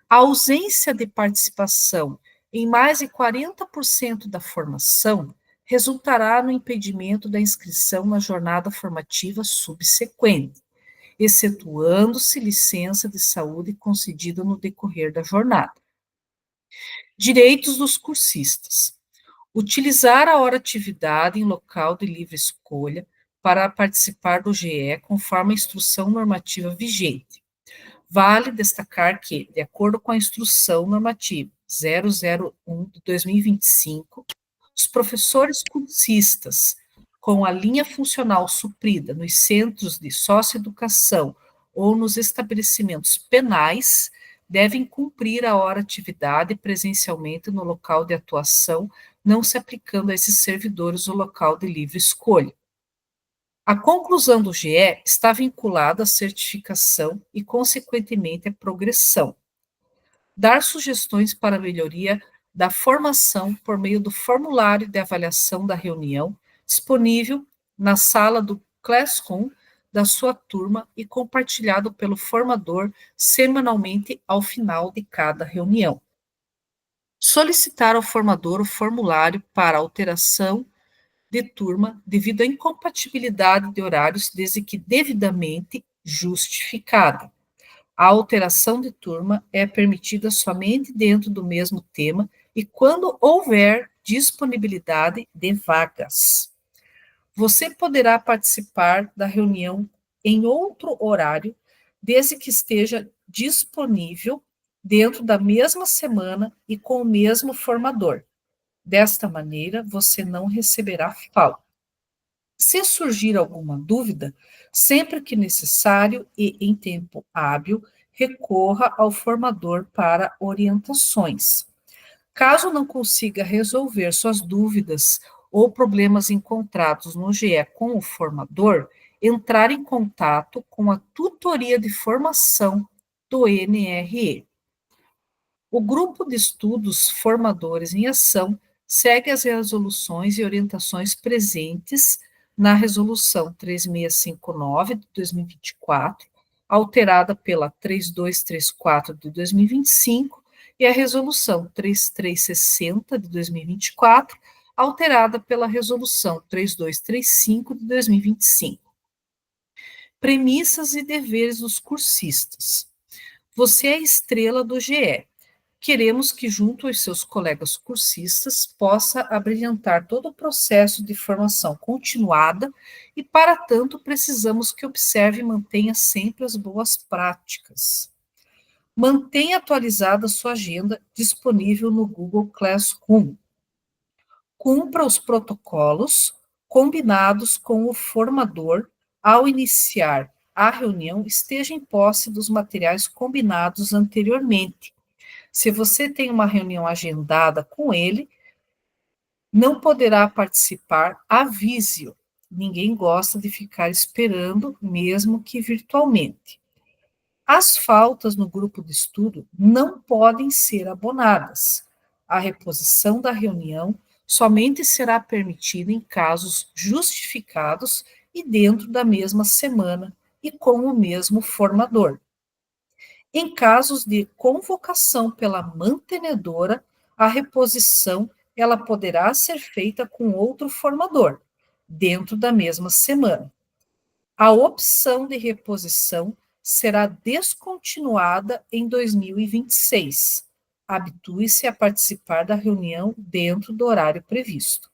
A ausência de participação em mais de 40% da formação resultará no impedimento da inscrição na jornada formativa subsequente, excetuando-se licença de saúde concedida no decorrer da jornada. Direitos dos cursistas. Utilizar a hora-atividade em local de livre escolha para participar do GE conforme a instrução normativa vigente. Vale destacar que, de acordo com a instrução normativa 001 de 2025, os professores cursistas com a linha funcional suprida nos centros de socioeducação ou nos estabelecimentos penais devem cumprir a hora-atividade presencialmente no local de atuação, não se aplicando a esses servidores o local de livre escolha. A conclusão do GE está vinculada à certificação e, consequentemente, à progressão. Dar sugestões para a melhoria da formação por meio do formulário de avaliação da reunião, disponível na sala do Classroom da sua turma e compartilhado pelo formador semanalmente ao final de cada reunião. Solicitar ao formador o formulário para alteração de turma devido à incompatibilidade de horários, desde que devidamente justificada. A alteração de turma é permitida somente dentro do mesmo tema e quando houver disponibilidade de vagas. Você poderá participar da reunião em outro horário, desde que esteja disponível dentro da mesma semana e com o mesmo formador. Desta maneira, você não receberá falta. Se surgir alguma dúvida, sempre que necessário e em tempo hábil, recorra ao formador para orientações. Caso não consiga resolver suas dúvidas ou problemas encontrados no GE com o formador, entrar em contato com a tutoria de formação do NRE. O grupo de estudos Formadores em Ação segue as resoluções e orientações presentes na Resolução 3659 de 2024, alterada pela 3234 de 2025, e a Resolução 3360 de 2024, alterada pela Resolução 3235 de 2025. Premissas e deveres dos cursistas. Você é a estrela do GE. Queremos que, junto aos seus colegas cursistas, possa abrilhantar todo o processo de formação continuada e, para tanto, precisamos que observe e mantenha sempre as boas práticas. Mantenha atualizada a sua agenda disponível no Google Classroom. Cumpra os protocolos combinados com o formador ao iniciar a reunião, esteja em posse dos materiais combinados anteriormente. Se você tem uma reunião agendada com ele, não poderá participar, avise-o. Ninguém gosta de ficar esperando, mesmo que virtualmente. As faltas no grupo de estudo não podem ser abonadas. A reposição da reunião somente será permitida em casos justificados e dentro da mesma semana e com o mesmo formador. Em casos de convocação pela mantenedora, a reposição ela poderá ser feita com outro formador, dentro da mesma semana. A opção de reposição será descontinuada em 2026. Habitue-se a participar da reunião dentro do horário previsto.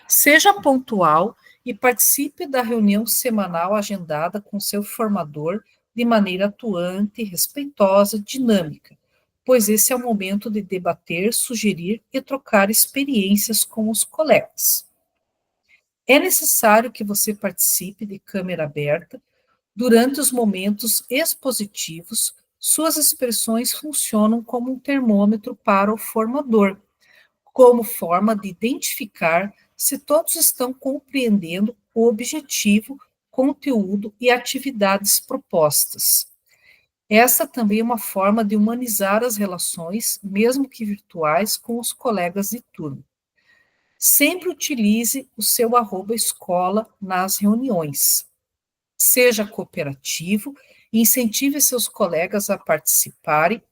Seja pontual e participe da reunião semanal agendada com seu formador de maneira atuante, respeitosa, dinâmica, pois esse é o momento de debater, sugerir e trocar experiências com os colegas. É necessário que você participe de câmera aberta. Durante os momentos expositivos, suas expressões funcionam como um termômetro para o formador, como forma de identificar se todos estão compreendendo o objetivo, conteúdo e atividades propostas. Essa também é uma forma de humanizar as relações, mesmo que virtuais, com os colegas de turma. Sempre utilize o seu @escola nas reuniões. Seja cooperativo, incentive seus colegas a participarem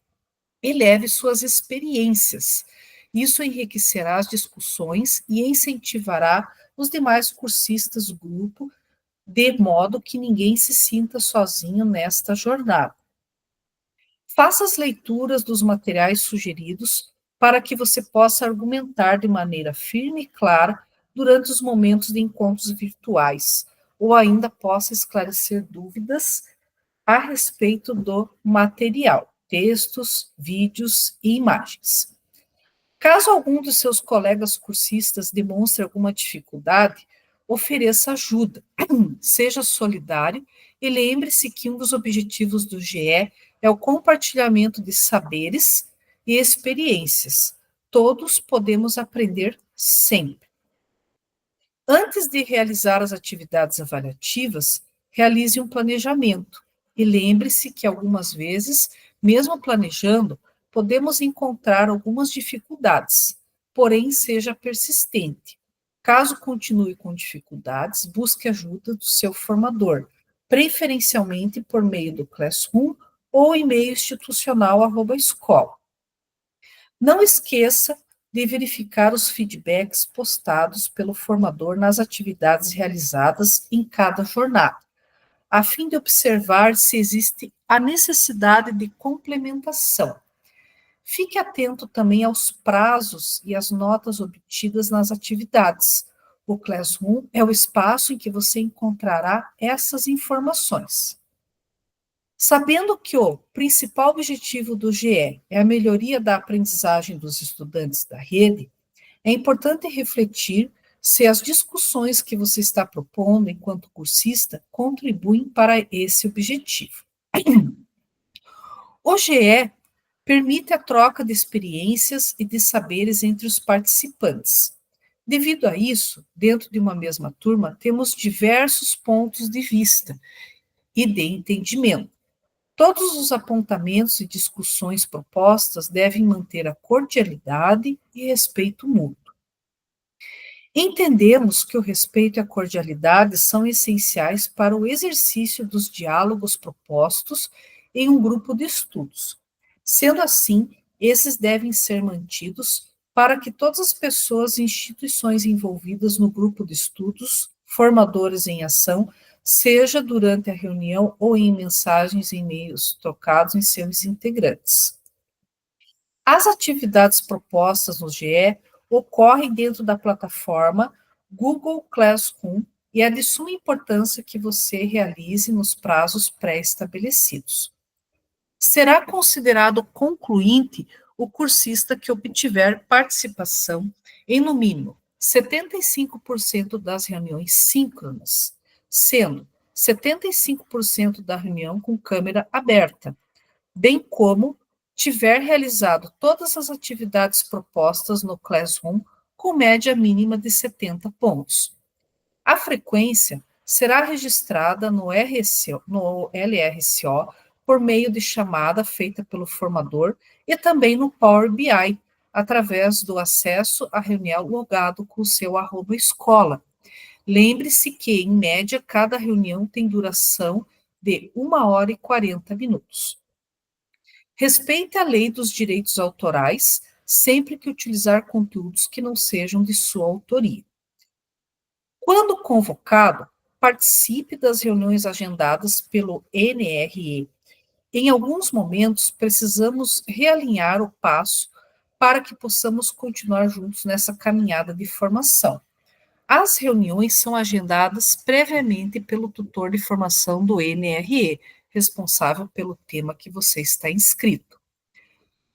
e leve suas experiências. Isso enriquecerá as discussões e incentivará os demais cursistas do grupo, de modo que ninguém se sinta sozinho nesta jornada. Faça as leituras dos materiais sugeridos para que você possa argumentar de maneira firme e clara durante os momentos de encontros virtuais, ou ainda possa esclarecer dúvidas a respeito do material, textos, vídeos e imagens. Caso algum dos seus colegas cursistas demonstre alguma dificuldade, ofereça ajuda, seja solidário e lembre-se que um dos objetivos do GE é o compartilhamento de saberes e experiências. Todos podemos aprender sempre. Antes de realizar as atividades avaliativas, realize um planejamento e lembre-se que algumas vezes, mesmo planejando, podemos encontrar algumas dificuldades, porém seja persistente. Caso continue com dificuldades, busque ajuda do seu formador, preferencialmente por meio do Classroom ou e-mail institucional@escola. Não esqueça de verificar os feedbacks postados pelo formador nas atividades realizadas em cada jornada, a fim de observar se existe a necessidade de complementação. Fique atento também aos prazos e às notas obtidas nas atividades. O Classroom é o espaço em que você encontrará essas informações. Sabendo que o principal objetivo do GE é a melhoria da aprendizagem dos estudantes da rede, é importante refletir se as discussões que você está propondo enquanto cursista contribuem para esse objetivo. O GE permite a troca de experiências e de saberes entre os participantes. Devido a isso, dentro de uma mesma turma, temos diversos pontos de vista e de entendimento. Todos os apontamentos e discussões propostas devem manter a cordialidade e respeito mútuo. Entendemos que o respeito e a cordialidade são essenciais para o exercício dos diálogos propostos em um grupo de estudos. Sendo assim, esses devem ser mantidos para que todas as pessoas e instituições envolvidas no grupo de estudos, formadores em ação, seja durante a reunião ou em mensagens e e-mails trocados em seus integrantes. As atividades propostas no GE ocorrem dentro da plataforma Google Classroom e é de suma importância que você realize nos prazos pré-estabelecidos. Será considerado concluinte o cursista que obtiver participação em, no mínimo, 75% das reuniões síncronas, sendo 75% da reunião com câmera aberta, bem como tiver realizado todas as atividades propostas no Classroom com média mínima de 70 pontos. A frequência será registrada no LRCO por meio de chamada feita pelo formador e também no Power BI, através do acesso à reunião logado com o seu @escola. Lembre-se que, em média, cada reunião tem duração de 1 hora e 40 minutos. Respeite a lei dos direitos autorais sempre que utilizar conteúdos que não sejam de sua autoria. Quando convocado, participe das reuniões agendadas pelo NRE. Em alguns momentos, precisamos realinhar o passo para que possamos continuar juntos nessa caminhada de formação. As reuniões são agendadas previamente pelo tutor de formação do NRE, responsável pelo tema que você está inscrito.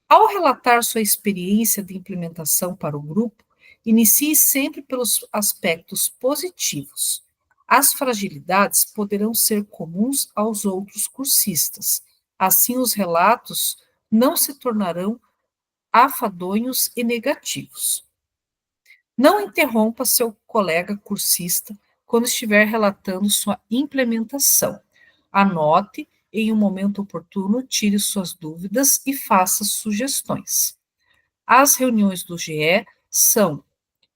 Ao relatar sua experiência de implementação para o grupo, inicie sempre pelos aspectos positivos. As fragilidades poderão ser comuns aos outros cursistas. Assim, os relatos não se tornarão afadonhos e negativos. Não interrompa seu colega cursista quando estiver relatando sua implementação. Anote em um momento oportuno, tire suas dúvidas e faça sugestões. As reuniões do GE são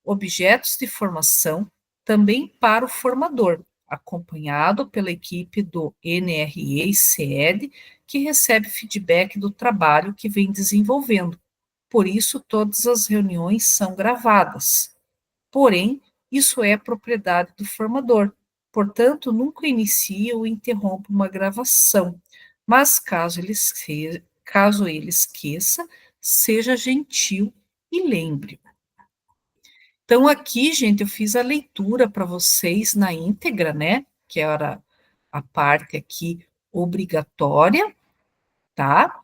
objetos de formação também para o formador, acompanhado pela equipe do NRE e CED, que recebe feedback do trabalho que vem desenvolvendo. por isso todas as reuniões são gravadas. Porém, isso é propriedade do formador, portanto, nunca inicie ou interrompa uma gravação, mas caso ele esqueça, seja gentil e lembre. Então, aqui, gente, eu fiz a leitura para vocês na íntegra, né? Que era a parte aqui obrigatória, tá?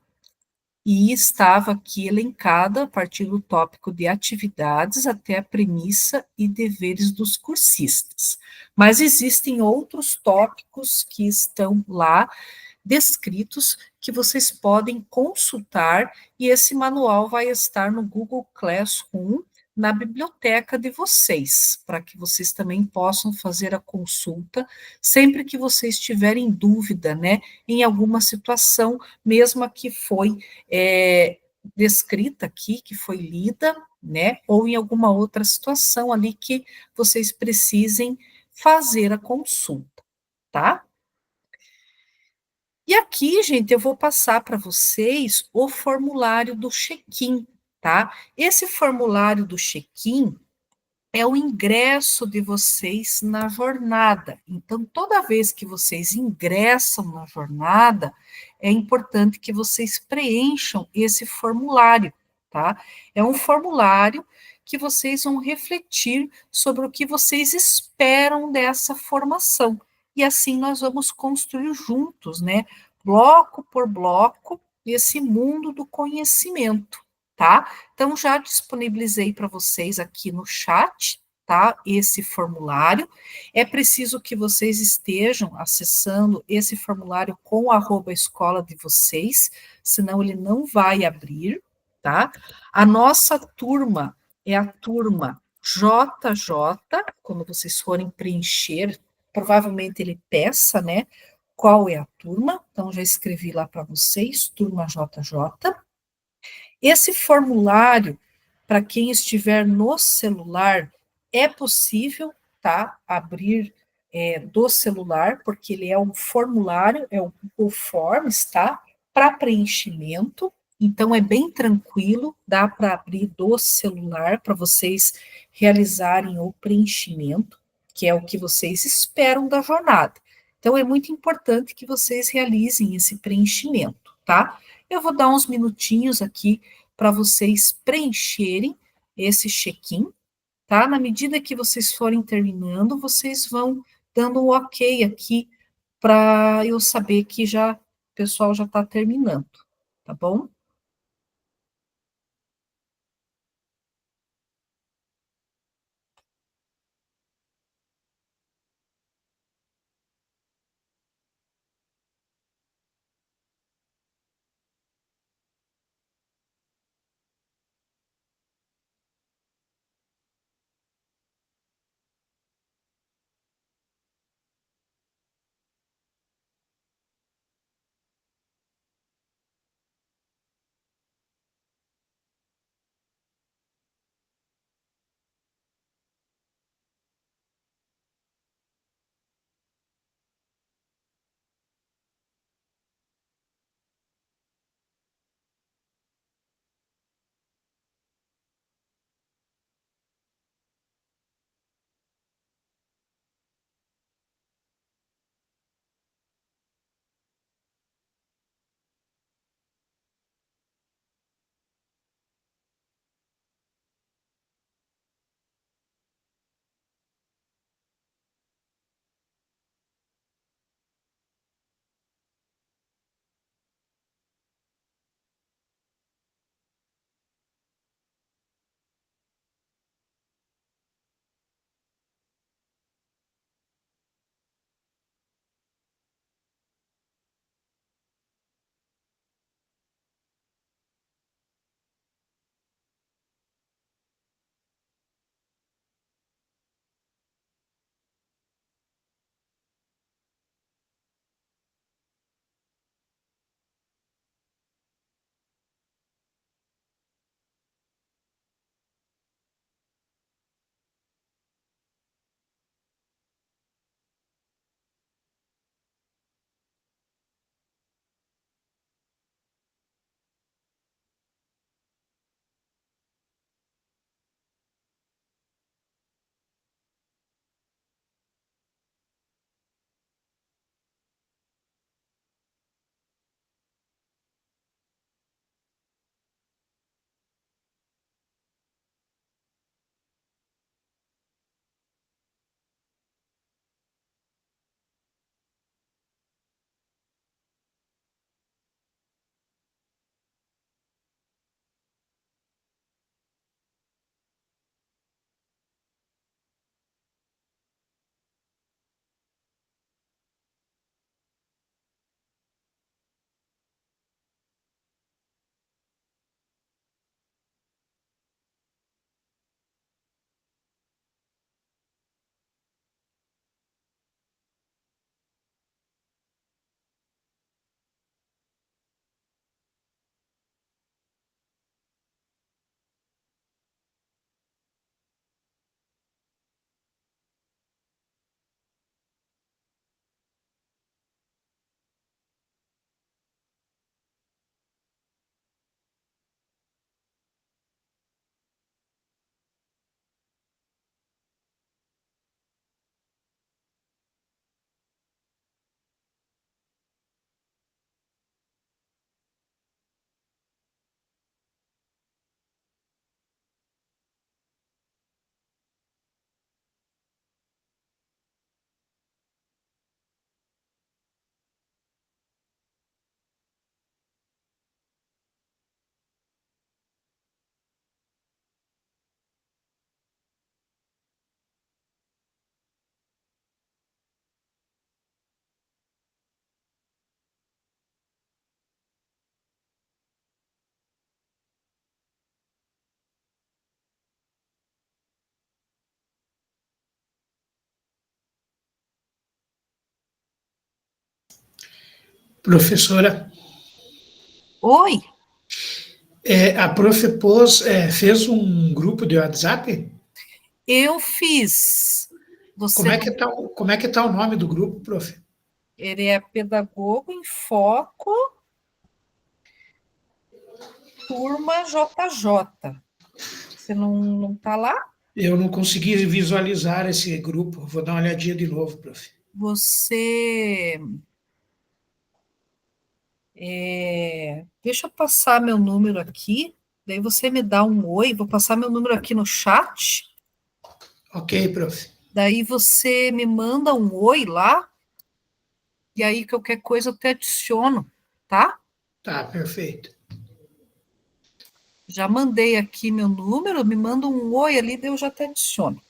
E estava aqui elencada a partir do tópico de atividades até a premissa e deveres dos cursistas. Mas existem outros tópicos que estão lá descritos que vocês podem consultar e esse manual vai estar no Google Classroom na biblioteca de vocês, para que vocês também possam fazer a consulta sempre que vocês tiverem dúvida, né, em alguma situação, mesmo a que foi descrita aqui, que foi lida, né, ou em alguma outra situação ali que vocês precisem fazer a consulta, tá? E aqui, gente, eu vou passar para vocês o formulário do check-in, tá? Esse formulário do check-in é o ingresso de vocês na jornada. Então, toda vez que vocês ingressam na jornada, é importante que vocês preencham esse formulário, tá? É um formulário que vocês vão refletir sobre o que vocês esperam dessa formação. E assim nós vamos construir juntos, né? Bloco por bloco, esse mundo do conhecimento, tá? Então, já disponibilizei para vocês aqui no chat, tá? Esse formulário. É preciso que vocês estejam acessando esse formulário com o @escola de vocês, senão ele não vai abrir, tá? A nossa turma é a turma JJ, quando vocês forem preencher, provavelmente ele peça, né? Qual é a turma? Então, já escrevi lá para vocês, turma JJ. Esse formulário, para quem estiver no celular, é possível, tá, abrir do celular, porque ele é um formulário, é o Google Forms, tá, para preenchimento, então é bem tranquilo, dá para abrir do celular para vocês realizarem o preenchimento, que é o que vocês esperam da jornada. Então é muito importante que vocês realizem esse preenchimento, tá? Eu vou dar uns minutinhos aqui para vocês preencherem esse check-in, tá? Na medida que vocês forem terminando, vocês vão dando um ok aqui para eu saber que já o pessoal já está terminando, tá bom? Professora, Oi, a prof. Fez um grupo de WhatsApp? eu fiz. Você Como é que tá o nome do grupo, prof? Ele é Pedagogo em Foco, turma JJ. Você não está lá? Eu não consegui visualizar esse grupo. Vou dar uma olhadinha de novo, prof. Você. Deixa eu passar meu número aqui, daí você me dá um oi, vou passar meu número aqui no chat, Ok, prof. daí você me manda um oi lá, e aí qualquer coisa eu te adiciono, tá? Tá, perfeito. Já mandei aqui meu número, me manda um oi ali, daí eu já te adiciono.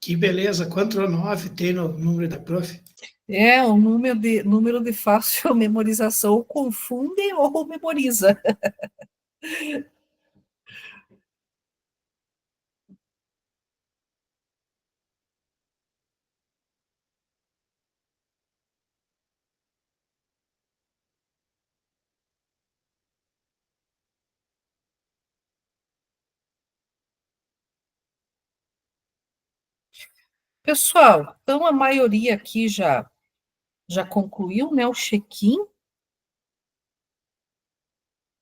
Que beleza. Quanto 9 tem no número da prof? É, o número de fácil memorização, ou confunde ou memoriza. Pessoal, então a maioria aqui já concluiu, né, o check-in.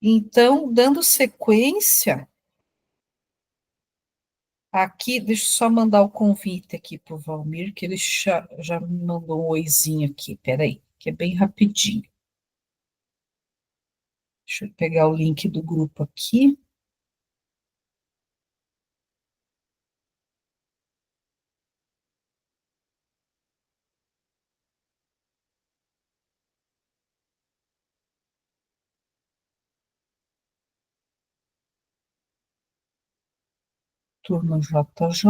Então, dando sequência, aqui, deixa eu só mandar o convite aqui para o Valmir, que ele já me mandou um oizinho aqui, peraí, que é bem rapidinho. Deixa eu pegar o link do grupo aqui. Turma JJ.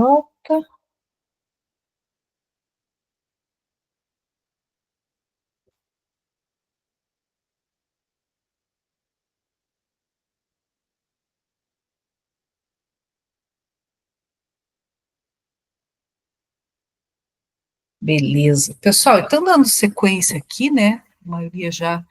Beleza. Pessoal, então dando sequência aqui, né? A maioria já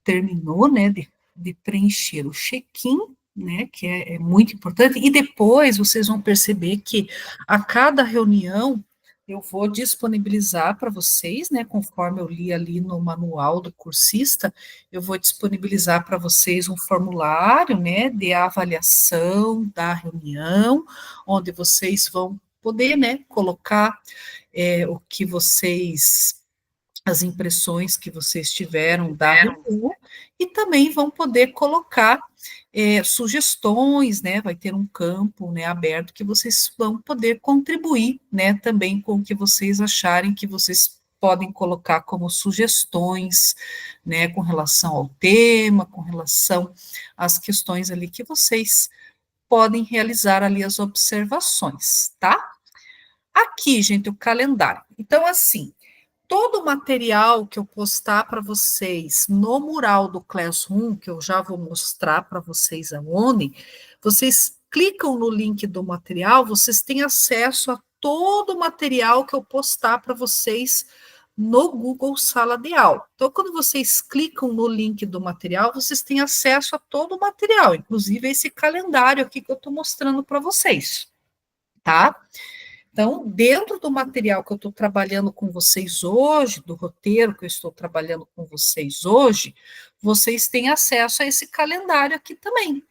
terminou, né, de preencher o check-in, né, que é muito importante, e depois vocês vão perceber que a cada reunião eu vou disponibilizar para vocês, né, conforme eu li ali no manual do cursista, eu vou disponibilizar para vocês um formulário, né, de avaliação da reunião, onde vocês vão poder, né, colocar o que vocês, as impressões que vocês tiveram da reunião, e também vão poder colocar sugestões, né? Vai ter um campo, né, aberto que vocês vão poder contribuir, né, também com o que vocês acharem que vocês podem colocar como sugestões, né, com relação ao tema, com relação às questões ali que vocês podem realizar ali as observações, tá? Aqui, gente, o calendário. Então, assim, todo o material que eu postar para vocês no mural do Classroom, que eu já vou mostrar para vocês aonde, vocês clicam no link do material, vocês têm acesso a todo o material que eu postar para vocês no Google Sala de Aula. Então, quando vocês clicam no link do material, vocês têm acesso a todo o material, inclusive esse calendário aqui que eu estou mostrando para vocês, tá? Então, dentro do material que eu estou trabalhando com vocês hoje, do roteiro que eu estou trabalhando com vocês hoje, vocês têm acesso a esse calendário aqui também,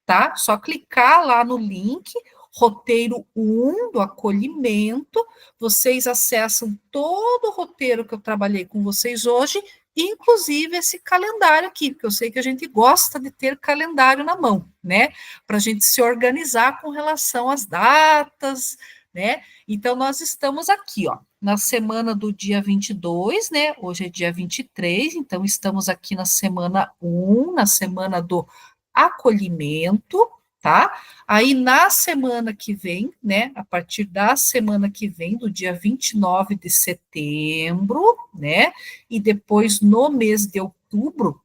tá? Só clicar lá no link, roteiro 1 do acolhimento, vocês acessam todo o roteiro que eu trabalhei com vocês hoje inclusive esse calendário aqui, porque eu sei que a gente gosta de ter calendário na mão, né? Para a gente se organizar com relação às datas, né? Então, nós estamos aqui, ó, na semana do dia 22, né? Hoje é dia 23, então estamos aqui na semana 1, na semana do acolhimento, tá? Aí, na semana que vem, né? A partir da semana que vem, do dia 29 de setembro, né? E depois, no mês de outubro,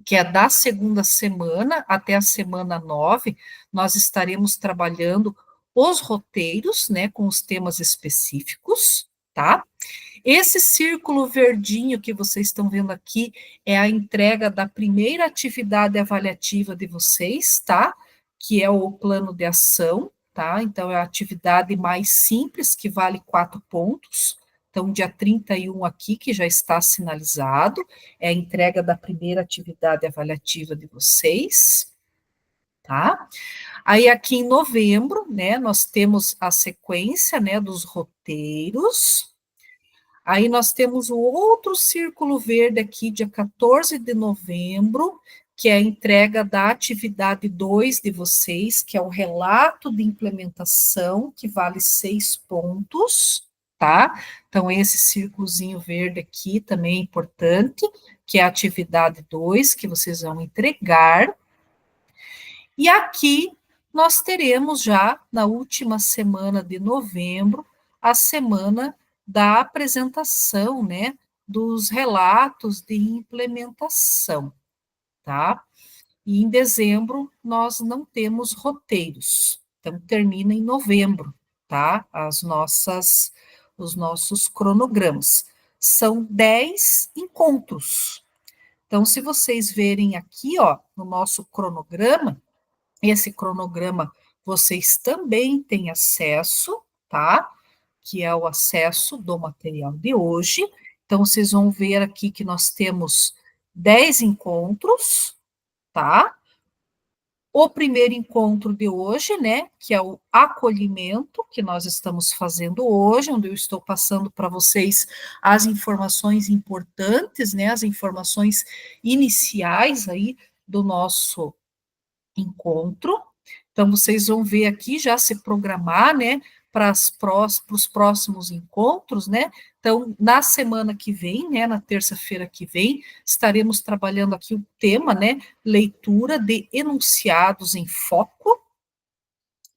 que é da segunda semana até a semana 9, nós estaremos trabalhando os roteiros, né, com os temas específicos, tá? Esse círculo verdinho que vocês estão vendo aqui é a entrega da primeira atividade avaliativa de vocês, tá? Que é o plano de ação, tá? Então, é a atividade mais simples, que vale 4 pontos. Então, dia 31 aqui, que já está sinalizado, é a entrega da primeira atividade avaliativa de vocês, tá? Aí, aqui em novembro, né, nós temos a sequência, né, dos roteiros. Aí, nós temos o outro círculo verde aqui, dia 14 de novembro, que é a entrega da atividade 2 de vocês, que é o relato de implementação, que vale 6 pontos, tá? Então, esse círculozinho verde aqui também é importante, que é a atividade 2, que vocês vão entregar. E aqui nós teremos já, na última semana de novembro, a semana da apresentação, né, dos relatos de implementação, tá? E em dezembro nós não temos roteiros, então termina em novembro, tá? Os nossos cronogramas. São 10 encontros. Então, se vocês verem aqui, ó, no nosso cronograma, esse cronograma vocês também têm acesso, tá? Que é o acesso do material de hoje. Então, vocês vão ver aqui que nós temos 10 encontros, tá? O primeiro encontro de hoje, né, que é o acolhimento, que nós estamos fazendo hoje, onde eu estou passando para vocês as informações importantes, né, as informações iniciais aí do nosso encontro. Então, vocês vão ver aqui, já se programar, né, para os próximos encontros, né? Então, na semana que vem, né, na terça-feira que vem, estaremos trabalhando aqui o tema, né, leitura de enunciados em foco.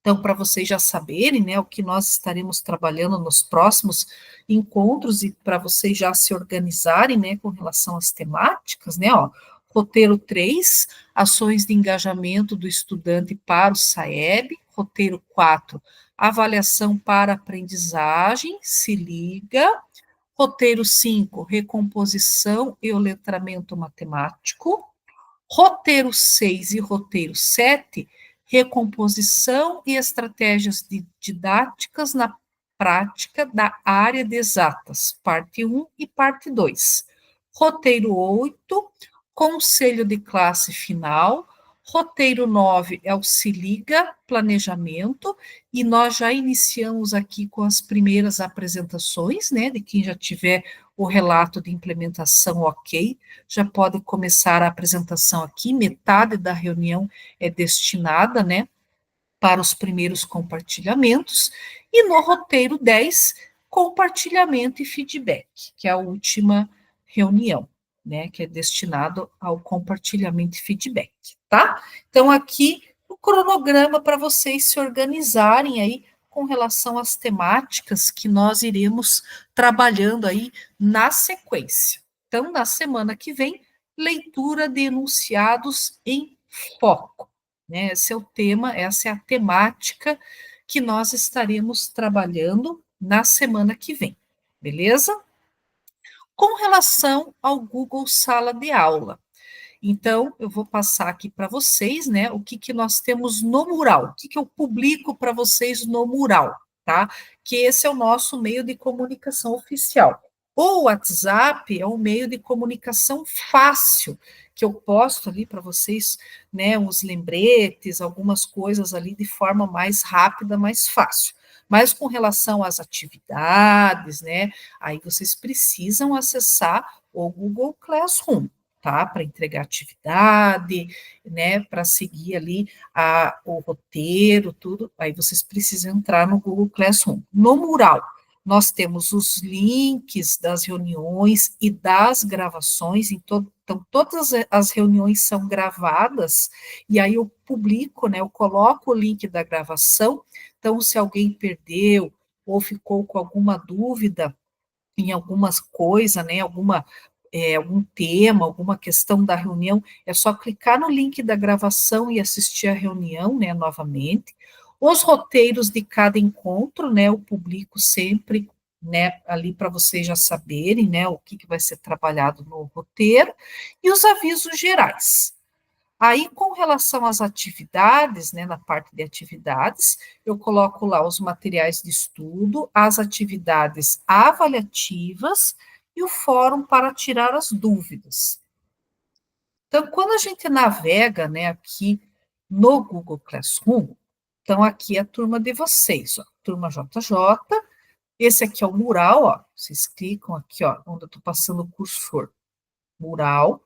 Então, para vocês já saberem, né, o que nós estaremos trabalhando nos próximos encontros e para vocês já se organizarem, né, com relação às temáticas, né, ó. Roteiro 3, ações de engajamento do estudante para o SAEB. Roteiro 4, avaliação para aprendizagem, se liga. Roteiro 5, recomposição e o letramento matemático. Roteiro 6 e roteiro 7, recomposição e estratégias didáticas na prática da área de exatas, parte 1 e parte 2. Roteiro 8, conselho de classe final. Roteiro 9 é o Se Liga, planejamento, e nós já iniciamos aqui com as primeiras apresentações, né, de quem já tiver o relato de implementação ok, já pode começar a apresentação aqui, metade da reunião é destinada, né, para os primeiros compartilhamentos, e no roteiro 10, compartilhamento e feedback, que é a última reunião, né, que é destinado ao compartilhamento e feedback, tá? Então, aqui, o cronograma para vocês se organizarem aí com relação às temáticas que nós iremos trabalhando aí na sequência. Então, na semana que vem, leitura de enunciados em foco, né? Esse é o tema, essa é a temática que nós estaremos trabalhando na semana que vem, beleza? Com relação ao Google Sala de Aula, então, eu vou passar aqui para vocês, né, o que nós temos no mural, o que eu publico para vocês no mural, tá? Que esse é o nosso meio de comunicação oficial. O WhatsApp é um meio de comunicação fácil, que eu posto ali para vocês, né, uns lembretes, algumas coisas ali de forma mais rápida, mais fácil. Mas com relação às atividades, né, aí vocês precisam acessar o Google Classroom, tá? Para entregar atividade, né? Para seguir ali o roteiro, tudo. Aí vocês precisam entrar no Google Classroom. No mural, nós temos os links das reuniões e das gravações, então todas as reuniões são gravadas, e aí eu publico, né, eu coloco o link da gravação, então se alguém perdeu ou ficou com alguma dúvida em algumas coisas, né, algum tema, alguma questão da reunião, é só clicar no link da gravação e assistir a reunião, né, novamente. Os roteiros de cada encontro, né, eu publico sempre, né, ali para vocês já saberem, né, o que vai ser trabalhado no roteiro, e os avisos gerais. Aí, com relação às atividades, né, na parte de atividades, eu coloco lá os materiais de estudo, as atividades avaliativas e o fórum para tirar as dúvidas. Então, quando a gente navega, né, aqui no Google Classroom, então aqui é a turma de vocês, ó, turma JJ, esse aqui é o mural, ó, vocês clicam aqui, ó, onde eu estou passando o cursor, mural.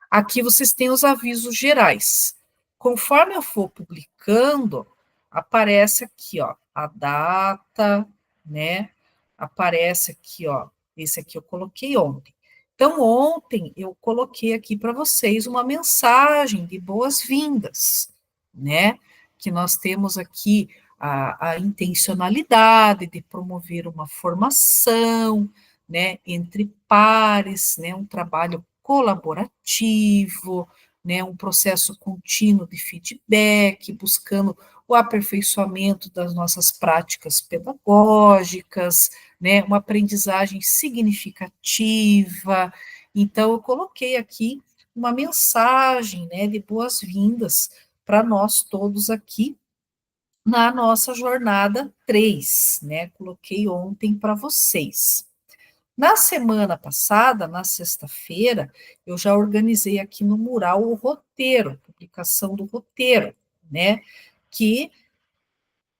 Aqui vocês têm os avisos gerais. Conforme eu for publicando, aparece aqui, ó, a data, né? Aparece aqui, ó, esse aqui eu coloquei ontem. Então, ontem eu coloquei aqui para vocês uma mensagem de boas-vindas, né? Que nós temos aqui a intencionalidade de promover uma formação, né, entre pares, né, um trabalho colaborativo, né, um processo contínuo de feedback, buscando o aperfeiçoamento das nossas práticas pedagógicas, né, uma aprendizagem significativa. Então, eu coloquei aqui uma mensagem, né, de boas-vindas para nós todos aqui na nossa jornada 3, né, coloquei ontem para vocês. Na semana passada, na sexta-feira, eu já organizei aqui no mural o roteiro, publicação do roteiro, né? Que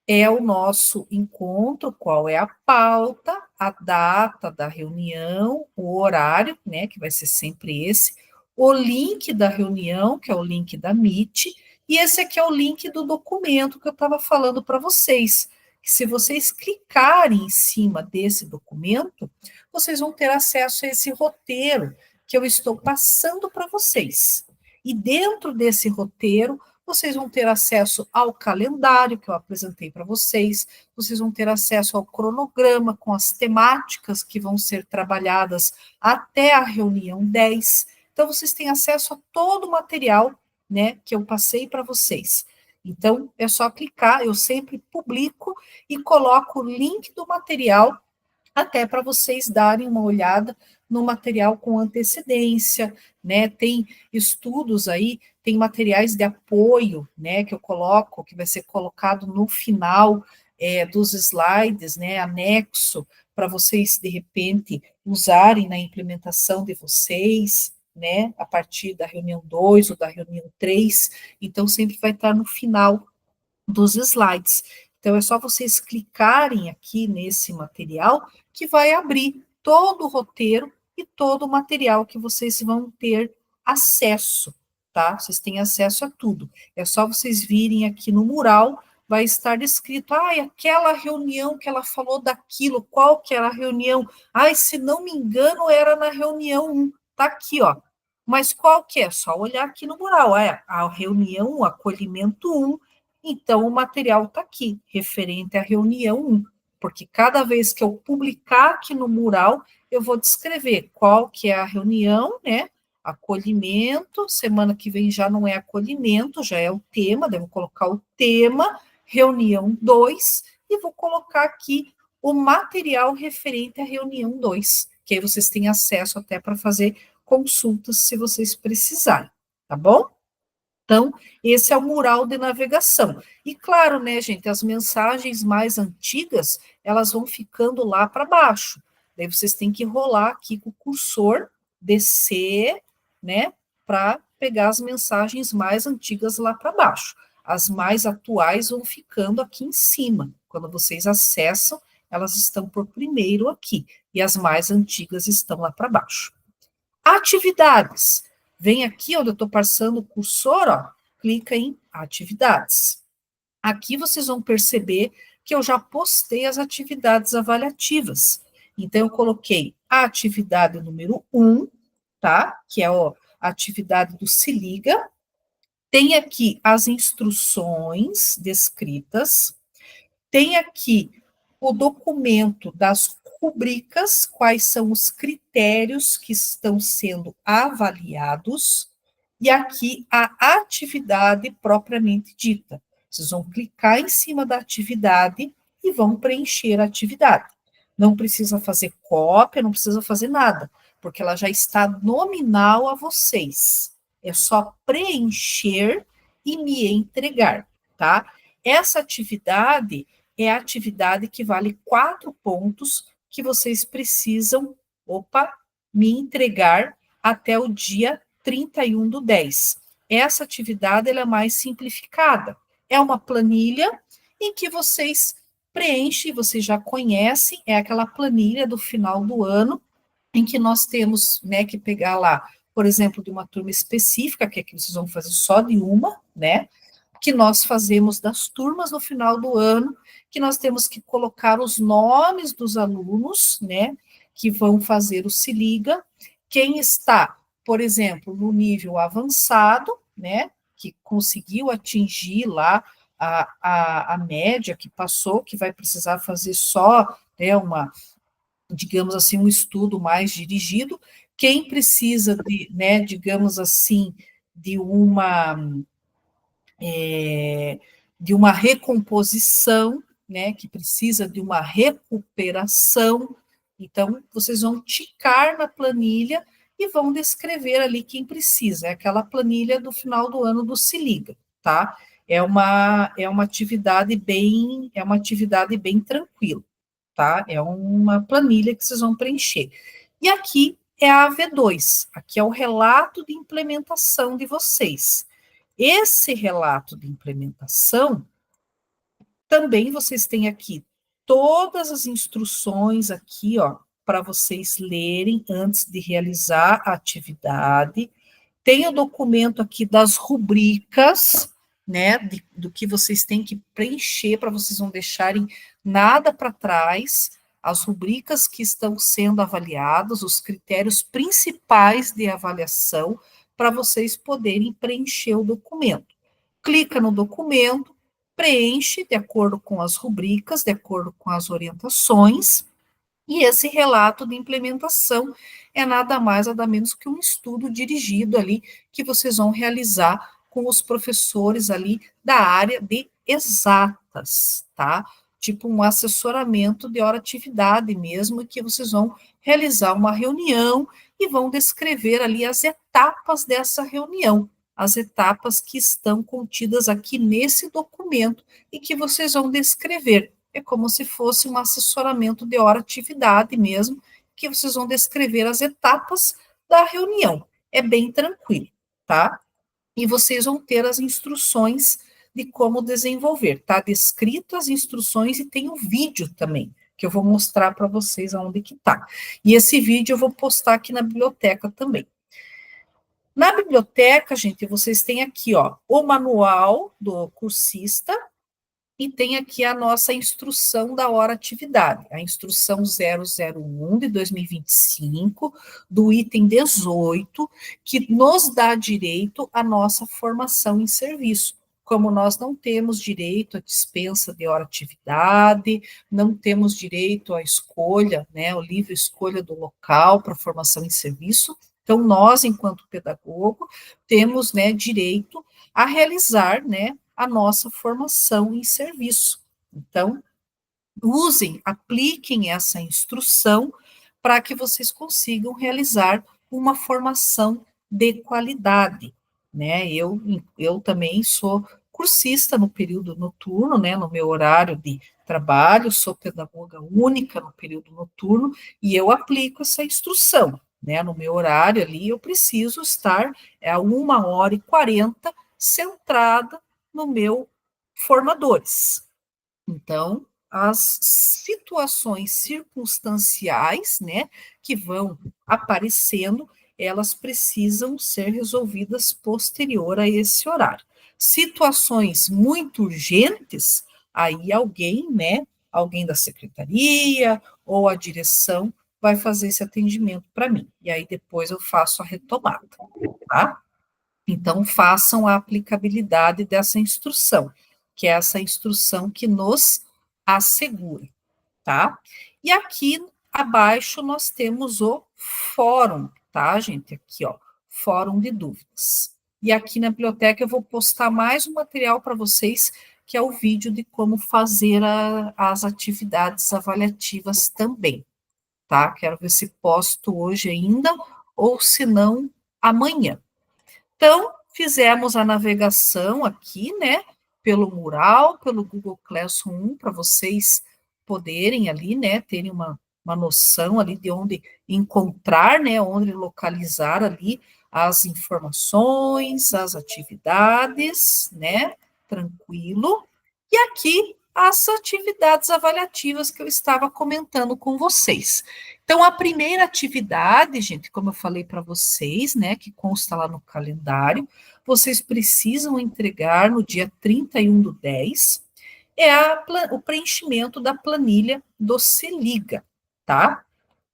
é o nosso encontro, qual é a pauta, a data da reunião, o horário, né? Que vai ser sempre esse, o link da reunião, que é o link da Meet, e esse aqui é o link do documento que eu estava falando para vocês. Que se vocês clicarem em cima desse documento, vocês vão ter acesso a esse roteiro que eu estou passando para vocês. E dentro desse roteiro, vocês vão ter acesso ao calendário que eu apresentei para vocês, vocês vão ter acesso ao cronograma com as temáticas que vão ser trabalhadas até a reunião 10. Então, vocês têm acesso a todo o material, né, que eu passei para vocês. Então, é só clicar, eu sempre publico e coloco o link do material até para vocês darem uma olhada no material com antecedência, né? Tem estudos aí, tem materiais de apoio, né? Que eu coloco, que vai ser colocado no final dos slides, né? Anexo, para vocês, de repente, usarem na implementação de vocês, né? A partir da reunião 2 ou da reunião 3. Então, sempre vai estar no final dos slides. Então, é só vocês clicarem aqui nesse material que vai abrir todo o roteiro e todo o material que vocês vão ter acesso, tá? Vocês têm acesso a tudo. É só vocês virem aqui no mural, vai estar descrito, aquela reunião que ela falou daquilo, qual que era a reunião? Se não me engano, era na reunião 1, tá aqui, ó. Mas qual que é? Só olhar aqui no mural, a reunião, o acolhimento 1, então o material está aqui, referente à reunião 1, porque cada vez que eu publicar aqui no mural, eu vou descrever qual que é a reunião, né? Acolhimento, semana que vem já não é acolhimento, já é o tema, devo colocar o tema, reunião 2, e vou colocar aqui o material referente à reunião 2, que aí vocês têm acesso até para fazer consultas se vocês precisarem, tá bom? Então, esse é o mural de navegação. E claro, né, gente, as mensagens mais antigas, elas vão ficando lá para baixo. Daí vocês têm que rolar aqui com o cursor, descer, né, para pegar as mensagens mais antigas lá para baixo. As mais atuais vão ficando aqui em cima. Quando vocês acessam, elas estão por primeiro aqui. e as mais antigas estão lá para baixo. Atividades. Vem aqui onde eu estou passando o cursor, ó, clica em atividades. Aqui vocês vão perceber que eu já postei as atividades avaliativas. Então, eu coloquei a atividade número 1, tá? Que é a atividade do Se Liga. Tem aqui as instruções descritas. Tem aqui o documento das rubricas, quais são os critérios que estão sendo avaliados, e aqui a atividade propriamente dita. Vocês vão clicar em cima da atividade e vão preencher a atividade. Não precisa fazer cópia, não precisa fazer nada, porque ela já está nominal a vocês. É só preencher e me entregar, tá? Essa atividade é a atividade que vale 4 pontos que vocês precisam, me entregar até o dia 31/10. Essa atividade ela é mais simplificada. É uma planilha em que vocês preenchem, vocês já conhecem, é aquela planilha do final do ano, em que nós temos, né, que pegar lá, por exemplo, de uma turma específica, que aqui vocês vão fazer só de uma, né, que nós fazemos das turmas no final do ano, que nós temos que colocar os nomes dos alunos, né, que vão fazer o Se Liga, quem está, por exemplo, no nível avançado, né, que conseguiu atingir lá a média que passou, que vai precisar fazer só, né, digamos assim, um estudo mais dirigido, quem precisa de, né, digamos assim, de uma recomposição, né, que precisa de uma recuperação. Então, vocês vão ticar na planilha e vão descrever ali quem precisa. É aquela planilha do final do ano do Se Liga, tá? É uma atividade bem tranquila, tá? É uma planilha que vocês vão preencher. E aqui é a AV2, aqui é o relato de implementação de vocês. Esse relato de implementação, também vocês têm aqui todas as instruções aqui, ó, para vocês lerem antes de realizar a atividade. Tem o documento aqui das rubricas, né, do que vocês têm que preencher para vocês não deixarem nada para trás, as rubricas que estão sendo avaliadas, os critérios principais de avaliação, para vocês poderem preencher o documento. Clica no documento, preenche de acordo com as rubricas, de acordo com as orientações, e esse relato de implementação é nada mais, nada menos que um estudo dirigido ali, que vocês vão realizar com os professores ali da área de exatas, tá? Tipo um assessoramento de hora-atividade mesmo, que vocês vão realizar uma reunião e vão descrever ali as etapas dessa reunião, as etapas que estão contidas aqui nesse documento e que vocês vão descrever. É como se fosse um assessoramento de hora-atividade mesmo, que vocês vão descrever as etapas da reunião. É bem tranquilo, tá? E vocês vão ter as instruções de como desenvolver. Tá descrito as instruções e tem um vídeo também, que eu vou mostrar para vocês aonde que tá. E esse vídeo eu vou postar aqui na biblioteca também. Na biblioteca, gente, vocês têm aqui, ó, o manual do cursista e tem aqui a nossa instrução da hora-atividade, a instrução 001 de 2025, do item 18, que nos dá direito à nossa formação em serviço. Como nós não temos direito à dispensa de hora-atividade, não temos direito à escolha, né, o livre escolha do local para formação em serviço, então nós, enquanto pedagogo, temos, né, direito a realizar, né, a nossa formação em serviço. Então, usem, apliquem essa instrução para que vocês consigam realizar uma formação de qualidade, né? Eu também sou cursista no período noturno, né, no meu horário de trabalho, sou pedagoga única no período noturno, e eu aplico essa instrução, né, no meu horário ali, eu preciso estar a 1h40 centrada no meu formadores. Então, as situações circunstanciais, né, que vão aparecendo, elas precisam ser resolvidas posterior a esse horário. Situações muito urgentes, aí alguém, né, alguém da secretaria ou a direção vai fazer esse atendimento para mim. E aí depois eu faço a retomada, tá? Então, façam a aplicabilidade dessa instrução, que é essa instrução que nos assegura, tá? E aqui abaixo nós temos o fórum, tá, gente? Aqui, ó, fórum de dúvidas. E aqui na biblioteca eu vou postar mais um material para vocês, que é o vídeo de como fazer as atividades avaliativas também, tá? Quero ver se posto hoje ainda, ou se não, amanhã. Então, fizemos a navegação aqui, né, pelo mural, pelo Google Classroom, para vocês poderem ali, né, terem uma noção ali de onde encontrar, né, onde localizar ali as informações, as atividades, né, tranquilo. E aqui as atividades avaliativas que eu estava comentando com vocês. Então, a primeira atividade, gente, como eu falei para vocês, né, que consta lá no calendário, vocês precisam entregar no dia 31/10, o preenchimento da planilha do Se Liga, tá?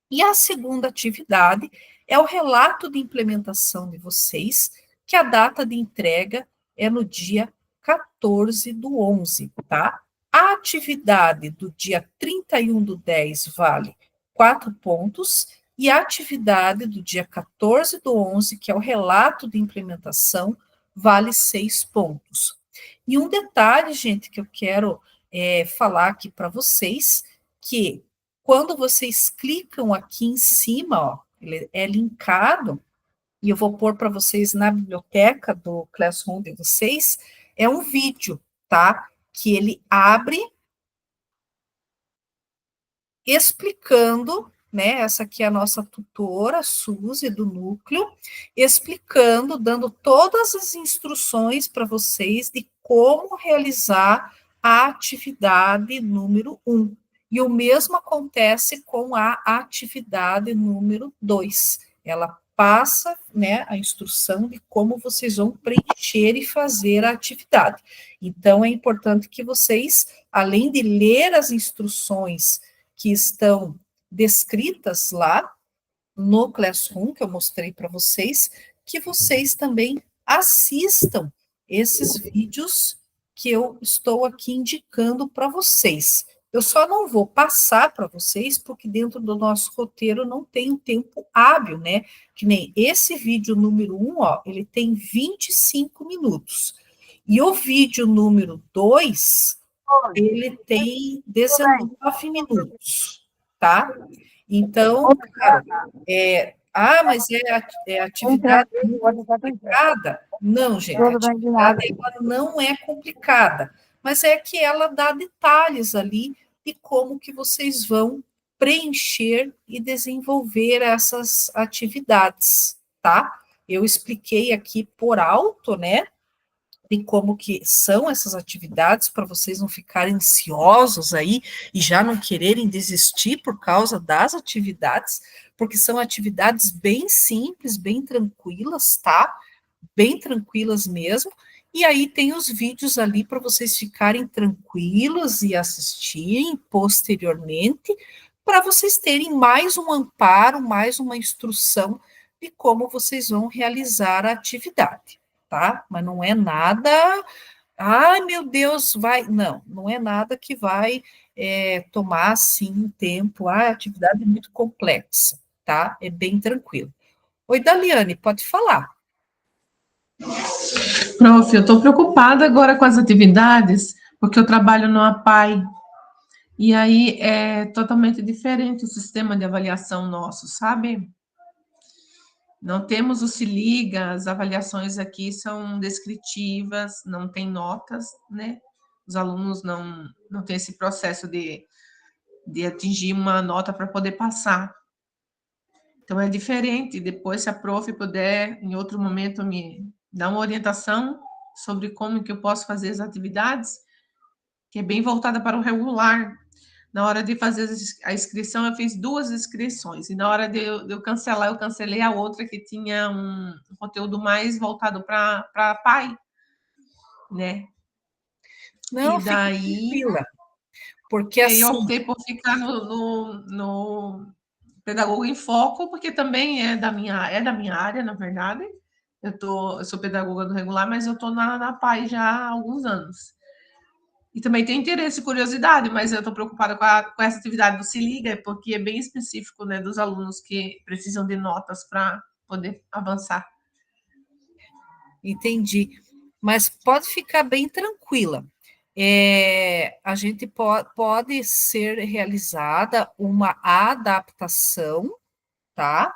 E a segunda atividade é o relato de implementação de vocês, que a data de entrega é no dia 14/11, tá? A atividade do dia 31/10 vale 4 pontos, e a atividade do dia 14/11, que é o relato de implementação, vale 6 pontos. E um detalhe, gente, que eu quero falar aqui para vocês, que quando vocês clicam aqui em cima, ó, ele é linkado, e eu vou pôr para vocês na biblioteca do Classroom de vocês, é um vídeo, tá? Que ele abre explicando, né? Essa aqui é a nossa tutora, Suzy, do núcleo, explicando, dando todas as instruções para vocês de como realizar a atividade número 1. E o mesmo acontece com a atividade número 2. Ela passa, né, a instrução de como vocês vão preencher e fazer a atividade. Então, é importante que vocês, além de ler as instruções que estão descritas lá no Classroom, que eu mostrei para vocês, que vocês também assistam esses vídeos que eu estou aqui indicando para vocês. Eu só não vou passar para vocês, porque dentro do nosso roteiro não tem um tempo hábil, né? Que nem esse vídeo número 1, ó, ele tem 25 minutos. E o vídeo número 2, ele tem 19 minutos, tá? Então, claro, mas é atividade muito complicada? Não, gente, a atividade ela não é complicada, mas é que ela dá detalhes ali de como que vocês vão preencher e desenvolver essas atividades, tá? Eu expliquei aqui por alto, né, de como que são essas atividades, para vocês não ficarem ansiosos aí e já não quererem desistir por causa das atividades, porque são atividades bem simples, bem tranquilas, tá? Bem tranquilas mesmo. E aí tem os vídeos ali para vocês ficarem tranquilos e assistirem posteriormente, para vocês terem mais um amparo, mais uma instrução de como vocês vão realizar a atividade, tá? Mas não é nada, ai meu Deus, não é nada que vai tomar assim um tempo, a atividade é muito complexa, tá? É bem tranquilo. Oi, Daliane, pode falar. Prof, eu estou preocupada agora com as atividades, porque eu trabalho no APAI, e aí é totalmente diferente o sistema de avaliação nosso, sabe? Não temos o Se Liga, as avaliações aqui são descritivas, não tem notas, né? Os alunos não têm esse processo de atingir uma nota para poder passar. Então, é diferente. Depois, se a prof puder, em outro momento, me dar uma orientação sobre como que eu posso fazer as atividades, que é bem voltada para o regular. Na hora de fazer a inscrição, eu fiz 2 inscrições. E na hora de eu cancelar, eu cancelei a outra que tinha um conteúdo mais voltado para pai, né? Não, E fica daí tranquila, porque eu assim, optei por ficar no Pedagogo em Foco, porque também é da minha área, na verdade. Eu sou pedagoga do regular, mas eu estou na PAI já há alguns anos. E também tenho interesse e curiosidade, mas eu estou preocupada com essa atividade do Se Liga, porque é bem específico, né, dos alunos que precisam de notas para poder avançar. entendi. Mas pode ficar bem tranquila. A gente pode ser realizada uma adaptação, tá?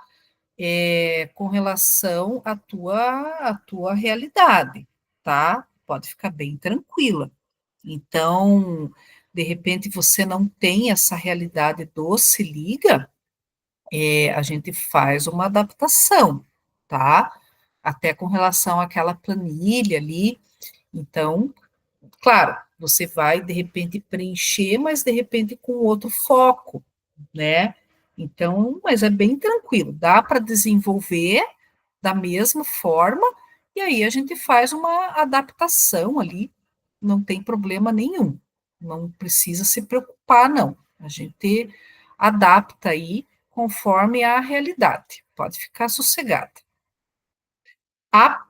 Com relação à tua realidade, tá? Pode ficar bem tranquila. Então, de repente, você não tem essa realidade do Se Liga, a gente faz uma adaptação, tá? Até com relação àquela planilha ali. Então, claro, você vai, de repente, preencher, mas, de repente, com outro foco, né? Então, mas é bem tranquilo, dá para desenvolver da mesma forma, e aí a gente faz uma adaptação ali, não tem problema nenhum, não precisa se preocupar, não. A gente adapta aí conforme a realidade, pode ficar sossegada. A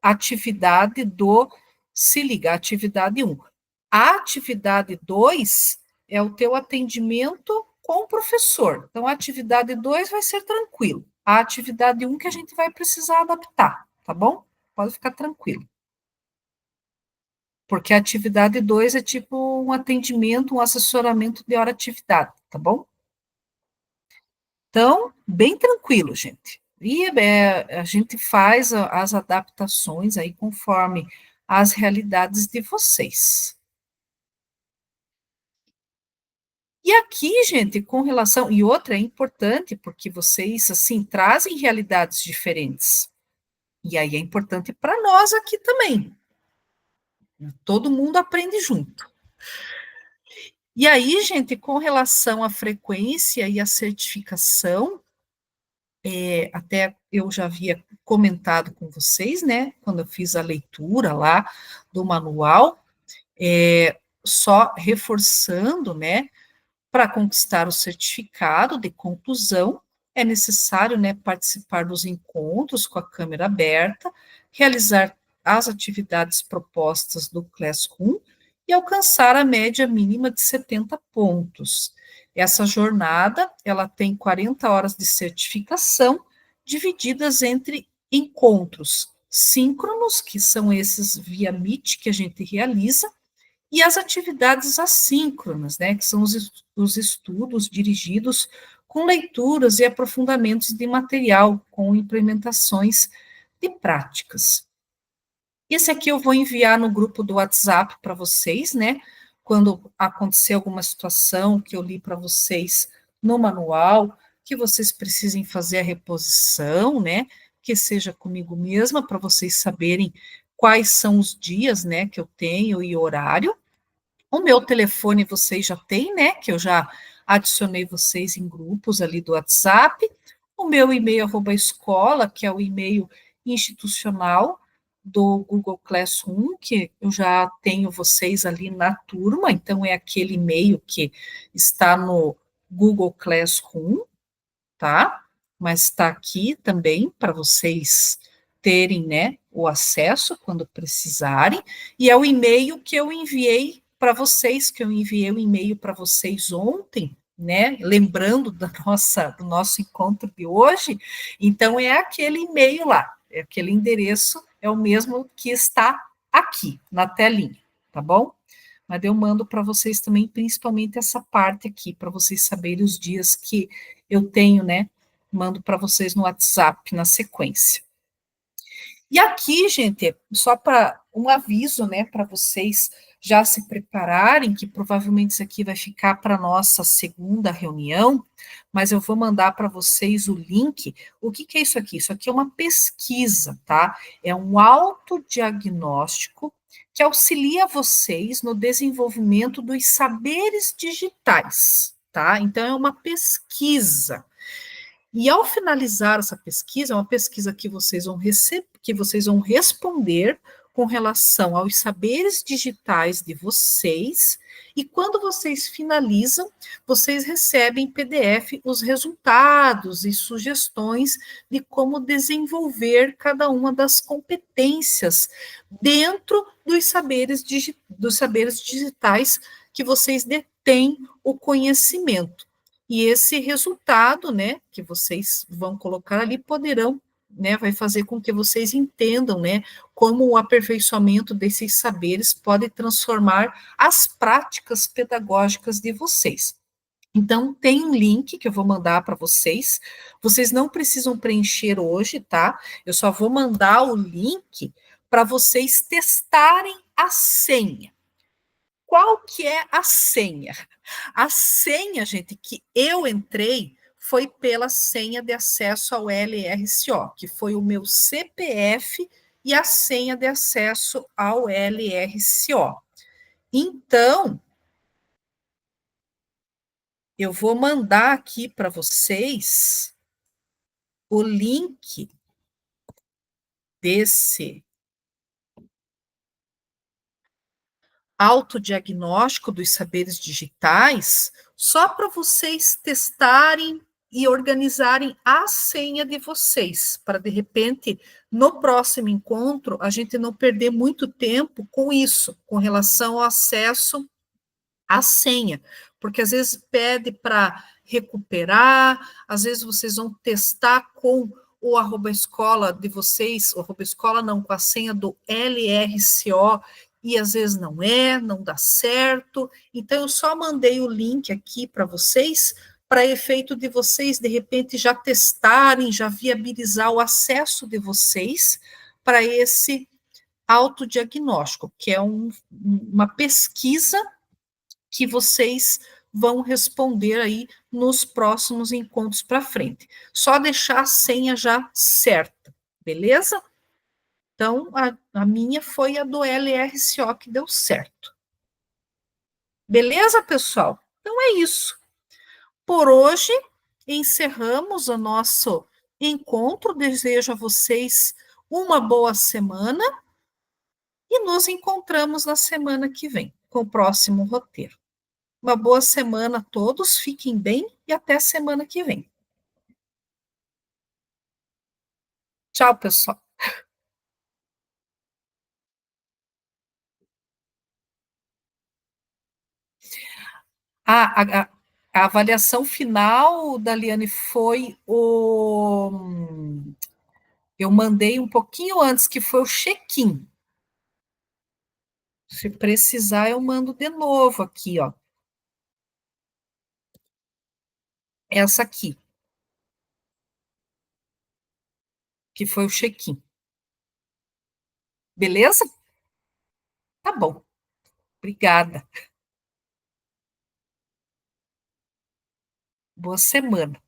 atividade do Se Liga, atividade 1. A atividade 2 é o teu atendimento com o professor. Então, a atividade 2 vai ser tranquilo. A atividade 1 que a gente vai precisar adaptar, tá bom? Pode ficar tranquilo. Porque a atividade 2 é tipo um atendimento, um assessoramento de hora-atividade, tá bom? Então, bem tranquilo, gente. E a gente faz as adaptações aí conforme as realidades de vocês. E aqui, gente, com relação. E outra é importante, porque vocês, assim, trazem realidades diferentes. E aí é importante para nós aqui também. Todo mundo aprende junto. E aí, gente, com relação à frequência e à certificação, até eu já havia comentado com vocês, né, quando eu fiz a leitura lá do manual, só reforçando, né, para conquistar o certificado de conclusão, é necessário, né, participar dos encontros com a câmera aberta, realizar as atividades propostas do Classroom e alcançar a média mínima de 70 pontos. Essa jornada, ela tem 40 horas de certificação, divididas entre encontros síncronos, que são esses via Meet que a gente realiza, e as atividades assíncronas, né, que são os estudos dirigidos com leituras e aprofundamentos de material, com implementações de práticas. Esse aqui eu vou enviar no grupo do WhatsApp para vocês, né, quando acontecer alguma situação que eu li para vocês no manual, que vocês precisem fazer a reposição, né, que seja comigo mesma, para vocês saberem quais são os dias, né, que eu tenho e horário. O meu telefone vocês já têm, né? Que eu já adicionei vocês em grupos ali do WhatsApp. O meu e-mail @escola, que é o e-mail institucional do Google Classroom, que eu já tenho vocês ali na turma, então é aquele e-mail que está no Google Classroom, tá? Mas está aqui também para vocês terem, né, o acesso quando precisarem, e é o e-mail que eu enviei para vocês, que eu enviei o e-mail para vocês ontem, né, lembrando do nosso encontro de hoje, então é aquele e-mail lá, é aquele endereço, é o mesmo que está aqui, na telinha, tá bom? Mas eu mando para vocês também, principalmente essa parte aqui, para vocês saberem os dias que eu tenho, né, mando para vocês no WhatsApp, na sequência. E aqui, gente, só para um aviso, né, para vocês já se prepararem, que provavelmente isso aqui vai ficar para a nossa segunda reunião, mas eu vou mandar para vocês o link. O que é isso aqui? Isso aqui é uma pesquisa, tá? É um autodiagnóstico que auxilia vocês no desenvolvimento dos saberes digitais, tá? Então, é uma pesquisa. E ao finalizar essa pesquisa, é uma pesquisa que vocês vão que vocês vão responder com relação aos saberes digitais de vocês, e quando vocês finalizam, vocês recebem em PDF os resultados e sugestões de como desenvolver cada uma das competências dentro dos saberes digitais que vocês detêm o conhecimento. E esse resultado, né, que vocês vão colocar ali, poderão, né, vai fazer com que vocês entendam, né, como o aperfeiçoamento desses saberes pode transformar as práticas pedagógicas de vocês. Então, tem um link que eu vou mandar para vocês. Vocês não precisam preencher hoje, tá? Eu só vou mandar o link para vocês testarem a senha. Qual que é a senha? A senha, gente, que eu entrei foi pela senha de acesso ao LRCO, que foi o meu CPF e a senha de acesso ao LRCO. Então, eu vou mandar aqui para vocês o link desse autodiagnóstico dos saberes digitais, só para vocês testarem e organizarem a senha de vocês, para de repente, no próximo encontro, a gente não perder muito tempo com isso, com relação ao acesso à senha, porque às vezes pede para recuperar, às vezes vocês vão testar com o @escola de vocês, o @escola não, com a senha do LRCO, e às vezes não dá certo. Então, eu só mandei o link aqui para vocês, para efeito de vocês, de repente, já testarem, já viabilizar o acesso de vocês para esse autodiagnóstico, que é uma pesquisa que vocês vão responder aí nos próximos encontros para frente. Só deixar a senha já certa, beleza? Então, a minha foi a do LRCO que deu certo. Beleza, pessoal? Então é isso. Por hoje, encerramos o nosso encontro. Desejo a vocês uma boa semana e nos encontramos na semana que vem com o próximo roteiro. Uma boa semana a todos, fiquem bem e até semana que vem. Tchau, pessoal. A avaliação final, Daliane, foi eu mandei um pouquinho antes, que foi o check-in. Se precisar, eu mando de novo aqui, ó. Essa aqui. Que foi o check-in. Beleza? Tá bom. Obrigada. Boa semana.